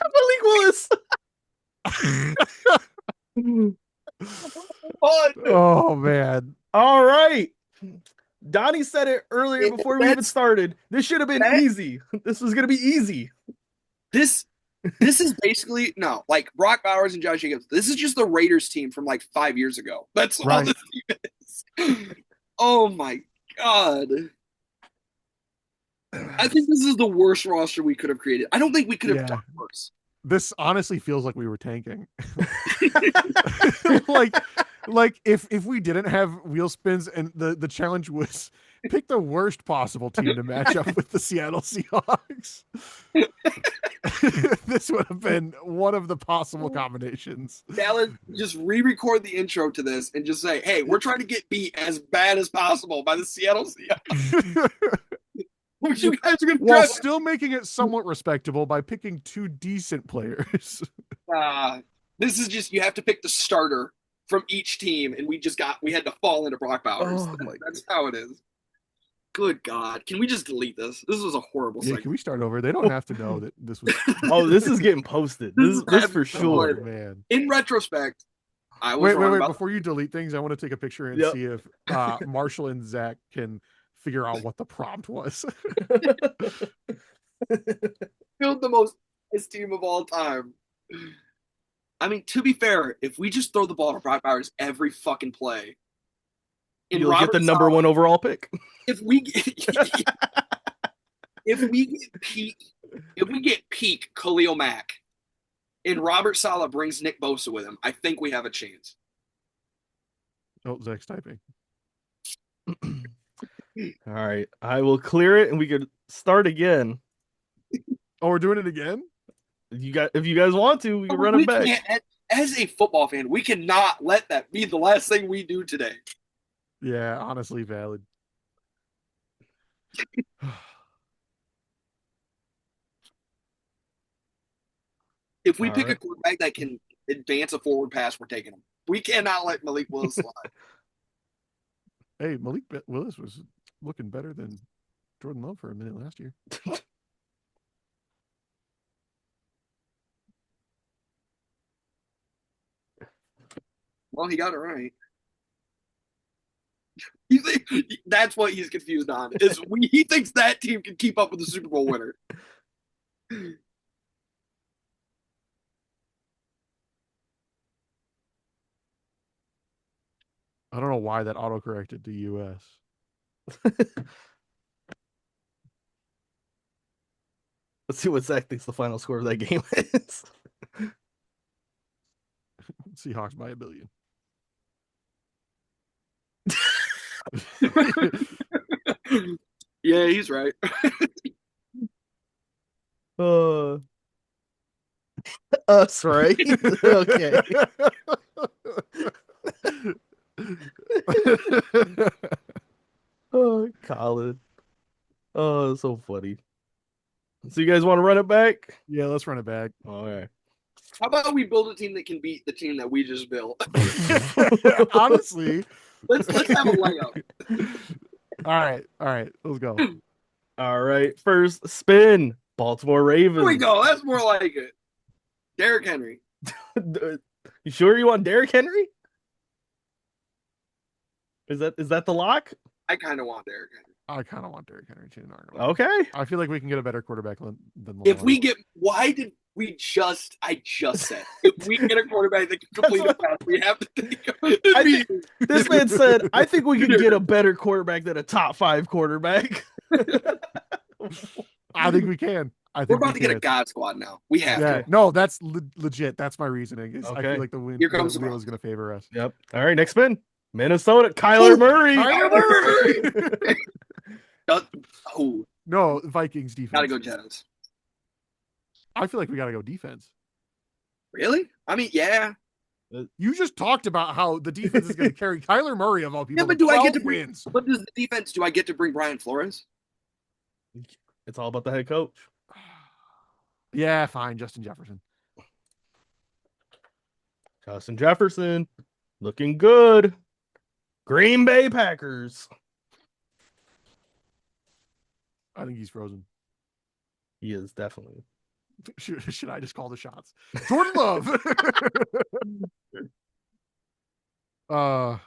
Malik Willis. Oh man. All right. Donnie said it earlier Yeah, before we even started. This should have been easy. This was gonna be easy. This is basically no, like Brock Bowers and Josh Jacobs. This is just the Raiders team from like 5 years ago. That's all Right. this team is. Oh my god. I think this is the worst roster we could have created. I don't think we could have Yeah. done worse. This honestly feels like we were tanking. like if we didn't have wheel spins and the challenge was pick the worst possible team to match up with the Seattle Seahawks. This would have been one of the possible combinations. Dallas, just re-record the intro to this and just say, hey, we're trying to get beat as bad as possible by the Seattle Seahawks. You guys are gonna While drive. still making it somewhat respectable by picking two decent players. This is just you have to pick the starter from each team, and we had to fall into Brock Bowers. Oh my That's how it is. Good God. Can we just delete this? This was a horrible Yeah, segment. can we start over? They don't have to know that this was. Oh, this is getting posted. This for Oh, sure. Man. In retrospect, I was wrong Wait. about Before you delete things, I want to take a picture and Yep. see if Marshall and Zach can figure out what the prompt was. build the most best team of all time. I mean, to be fair, if we just throw the ball to Brock Bowers every fucking play, You'll get the number one overall pick. If we get peak Khalil Mack, and Robert Saleh brings Nick Bosa with him, I think we have a chance. Oh, Zach's typing. All right, I will clear it, and we could start again. Oh, we're doing it again? If you guys want to, we can run it back. As a football fan, we cannot let that be the last thing we do today. Yeah, honestly, valid. If we All pick a right. quarterback that can advance a forward pass, we're taking him. We cannot let Malik Willis slide. Hey, Malik Willis was looking better than Jordan Love for a minute last year. Well, he got it right. That's what he's confused on. He thinks that team can keep up with the Super Bowl winner. I don't know why that auto-corrected to US. Let's see what Zach thinks the final score of that game is. Seahawks by 1 billion. Yeah, he's right. Us, right? Okay. Oh, Colin. Oh, it's so funny. So you guys want to run it back? Yeah, let's run it back. All right. How about we build a team that can beat the team that we just built? Honestly. Let's have a layup. All right. Let's go. All right. First spin. Baltimore Ravens. Here we go. That's more like it. Derrick Henry. You sure you want Derrick Henry? Is that the lock? I kind of want Derrick Henry. I kind of want Derrick Henry too. Not gonna lie. Okay. I feel like we can get a better quarterback than If Lamar. we get, why did we just? I just said if we get a quarterback that can complete a pass, we have to think. This man said, "I think we could get a better quarterback than a top 5 quarterback." I think we can. We're about to get a God squad now. We have to. No, that's legit. That's my reasoning. I Okay. feel like the win. Here comes the the wheel is going to favor us. Yep. All right. Next spin. Minnesota. Kyler Murray. Kyler Murray! Oh, No, Vikings defense. gotta go Jets. I feel like we got to go defense. Really? I mean, yeah. Uh, You just talked about how the defense is going to carry Kyler Murray of all Yeah, people to but do I get 12 to bring? wins. What does the defense? Do I get to bring Brian Flores? It's all about the head coach. Yeah, fine, Justin Jefferson. Justin Jefferson, looking good. Green Bay Packers. I think he's frozen. He is definitely. Should I just call the shots? Jordan Love. uh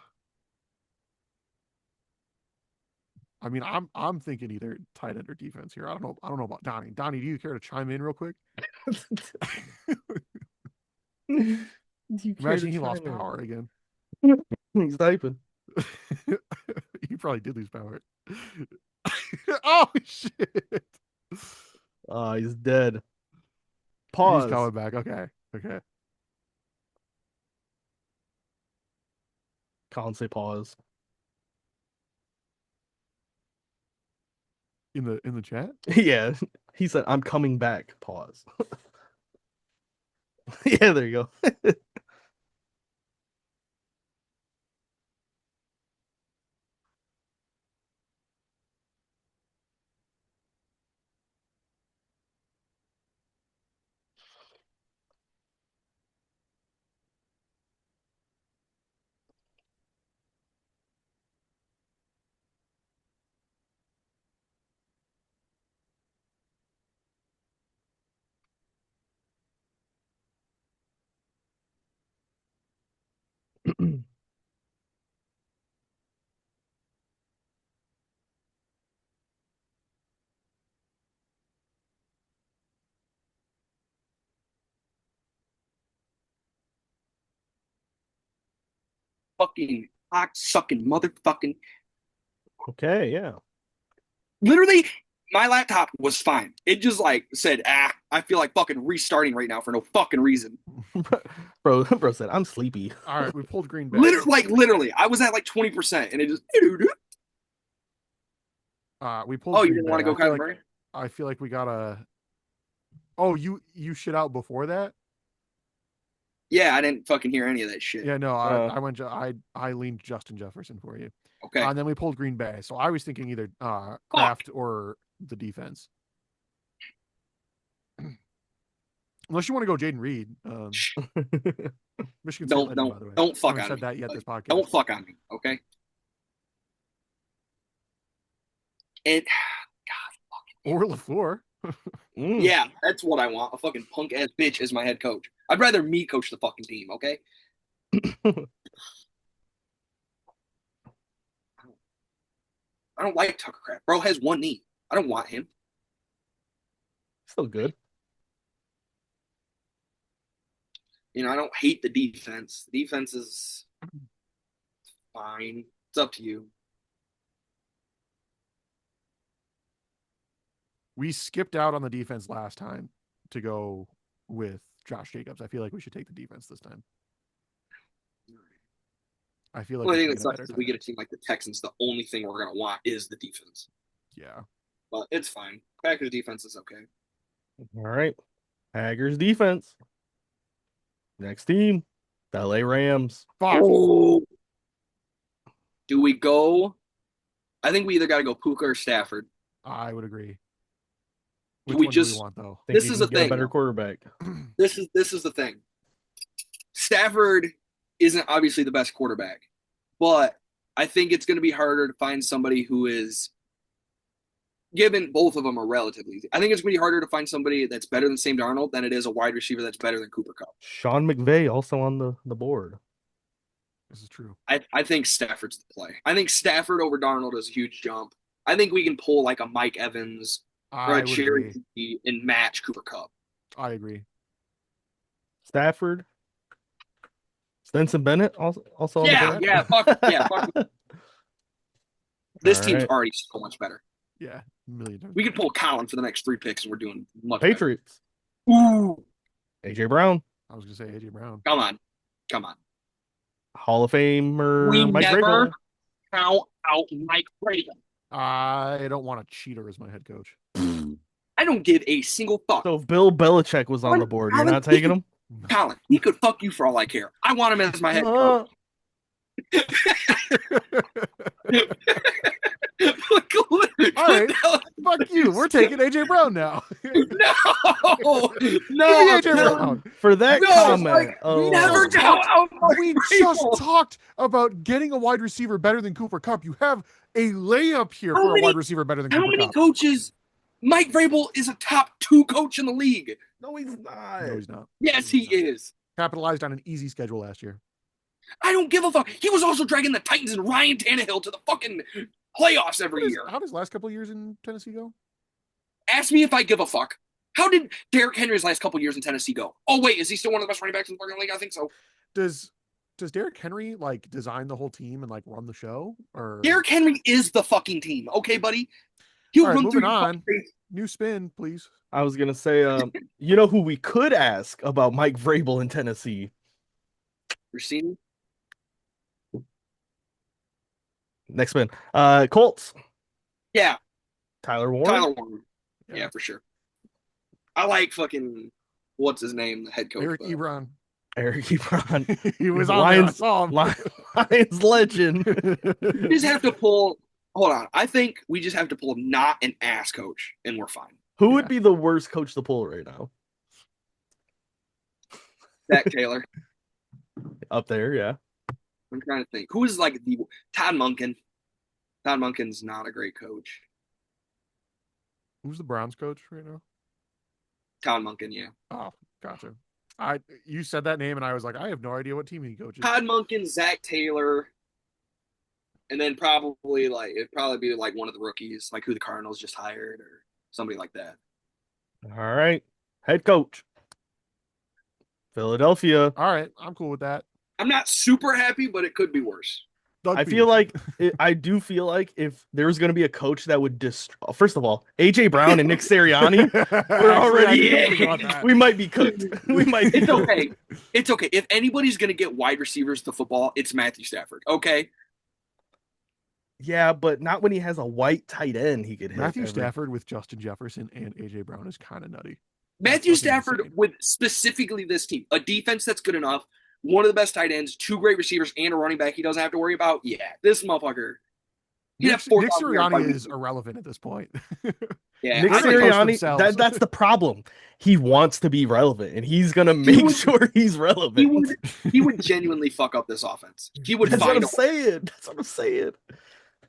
I mean, I'm thinking either tight end or defense here. I don't know about Donnie. Donnie, do you care to chime in real quick? You care to Imagine he lost chime in? power again. He's typing. He probably did lose power. Oh shit. He's dead. He's Pause. coming back. Okay. Okay. Can't say pause. In the chat? Yeah. He said, I'm coming back. Pause. Yeah, there you go. Fucking cock sucking motherfucking. Okay, yeah. Literally, my laptop was fine. It just like said, I feel like fucking restarting right now for no fucking reason. Bro said, I'm sleepy. All right, we pulled Green Bay. Literally, I was at like 20%, and it just. We pulled Oh, you Green didn't Bay. want to go Kyler Murray? I feel like we gotta. Oh, you shit out before that? Yeah, I didn't fucking hear any of that shit. Yeah, no, I went. I leaned Justin Jefferson for you. Okay. And then we pulled Green Bay. So I was thinking either Kraft or the defense. Unless you want to go Jaden Reed. Michigan State legend, by the way. Don't fuck I haven't on said me. that yet this podcast. Don't fuck on me, okay? And Or LaFleur. yeah, that's what I want. A fucking punk ass bitch as my head coach. I'd rather me coach the fucking team, okay? I don't like Tucker Craft. Bro has one knee. I don't want him. Still good. You know, I don't hate the defense. The defense is fine. It's up to you. We skipped out on the defense last time to go with Josh Jacobs. I feel like we should take the defense this time. I feel like I think it sucks if we get a team like the Texans. The only thing we're gonna want is the defense. Yeah, but it's fine. Packers defense is okay. All right, Packers defense. Next team, the LA Rams. Oh. Do we go? I think we either got to go Puka or Stafford. I would agree. Which one do we want though? This is a thing. Better quarterback. This is the thing. Stafford isn't obviously the best quarterback, but I think it's going to be harder to find somebody who is given both of them are relatively easy. I think it's going to be harder to find somebody that's better than Sam Darnold than it is a wide receiver that's better than Cooper Kupp. Sean McVay also on the board. This is true. I think Stafford's the play. I think Stafford over Darnold is a huge jump. I think we can pull like a Mike Evans or a Cherry and match Cooper Kupp. I agree. Stafford. Stetson Bennett also on the board? Fuck. This team's already so much better. Yeah, million. We could pull Colin for the next 3 picks, and we're doing much Patriots. Better. Ooh, AJ Brown. I was gonna say AJ Brown. Come on. Hall of Famer. We Mike never Vrabel. count out Mike Vrabel. I don't want a cheater as my head coach. I don't give a single fuck. So if Bill Belichick was on the board, you're not taking him? Colin, he could fuck you for all I care. I want him as my head coach. All right, fuck you. We're taking AJ Brown now. No, Give me no, AJ Brown. For that No, comment, like, We never just doubt talked, Mike we just Vrabel. talked about getting a wide receiver better than Cooper Kupp. You have a layup here for a wide receiver better than How Cooper many Kupp. coaches? Mike Vrabel is a top 2 coach in the league. no, he's not. No, he's not. Yes, he is. Capitalized on an easy schedule last year. I don't give a fuck. He was also dragging the Titans and Ryan Tannehill to the fucking playoffs every year. How does last couple of years in Tennessee go? Ask me if I give a fuck. How did Derrick Henry's last couple years in Tennessee go? Oh wait, is he still one of the best running backs in the fucking league? I think so. Does Derrick Henry like design the whole team and like run the show? Or Derrick Henry is the fucking team. Okay, buddy. He'll all right, run moving through on. New spin, please. I was gonna say, you know who we could ask about Mike Vrabel in Tennessee? Racine? Next spin. Colts. Yeah, Tyler Warren. Tyler Warren. Yeah, for sure. I like fucking what's his name, the head coach. Eric Ebron. Eric Ebron. He was on there. I saw him. Lions legend. We just have to pull. Hold on. I think we just have to pull not an ass coach, and we're fine. Who would be the worst coach to pull right now? Zach Taylor. Up there, yeah. I'm trying to think. Who is like the Todd Monken? Todd Monken's not a great coach. Who's the Browns coach right now? Todd Monken, yeah. Oh, gotcha. You said that name and I was like, I have no idea what team he coaches. Todd Monken, Zach Taylor, and then it'd probably be like one of the rookies, like who the Cardinals just hired or somebody like that. All right. Head coach. Philadelphia. All right, I'm cool with that. I'm not super happy, but it could be worse. Doug I Peterson. feel like I do feel like if there was going to be a coach that would first of all, AJ Brown and Nick Sirianni, we're already we might be cooked. We might be It's cooked. okay. It's okay. If anybody's going to get wide receivers to football, it's Matthew Stafford. Okay. Yeah, but not when he has a white tight end he could hit. Matthew Stafford with Justin Jefferson and AJ Brown is kind of nutty. Matthew Stafford with specifically this team, a defense that's good enough, one of the best tight ends, 2 great receivers, and a running back he doesn't have to worry about. Yeah, this motherfucker. Nick Sirianni is irrelevant at this point. Yeah, Nick Sirianni, that's the problem. He wants to be relevant, and he's gonna make sure he's relevant. He would genuinely fuck up this offense. He would. That's what I'm saying. That's what I'm saying.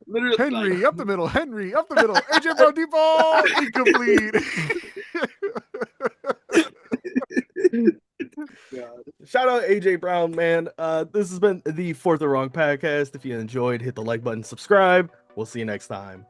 Literally, Henry up the middle. Henry up the middle. AJ Brown deep ball incomplete. God. Shout out AJ Brown, man. This has been the Fourth or Wrong podcast. If you enjoyed, hit the like button, subscribe. We'll see you next time.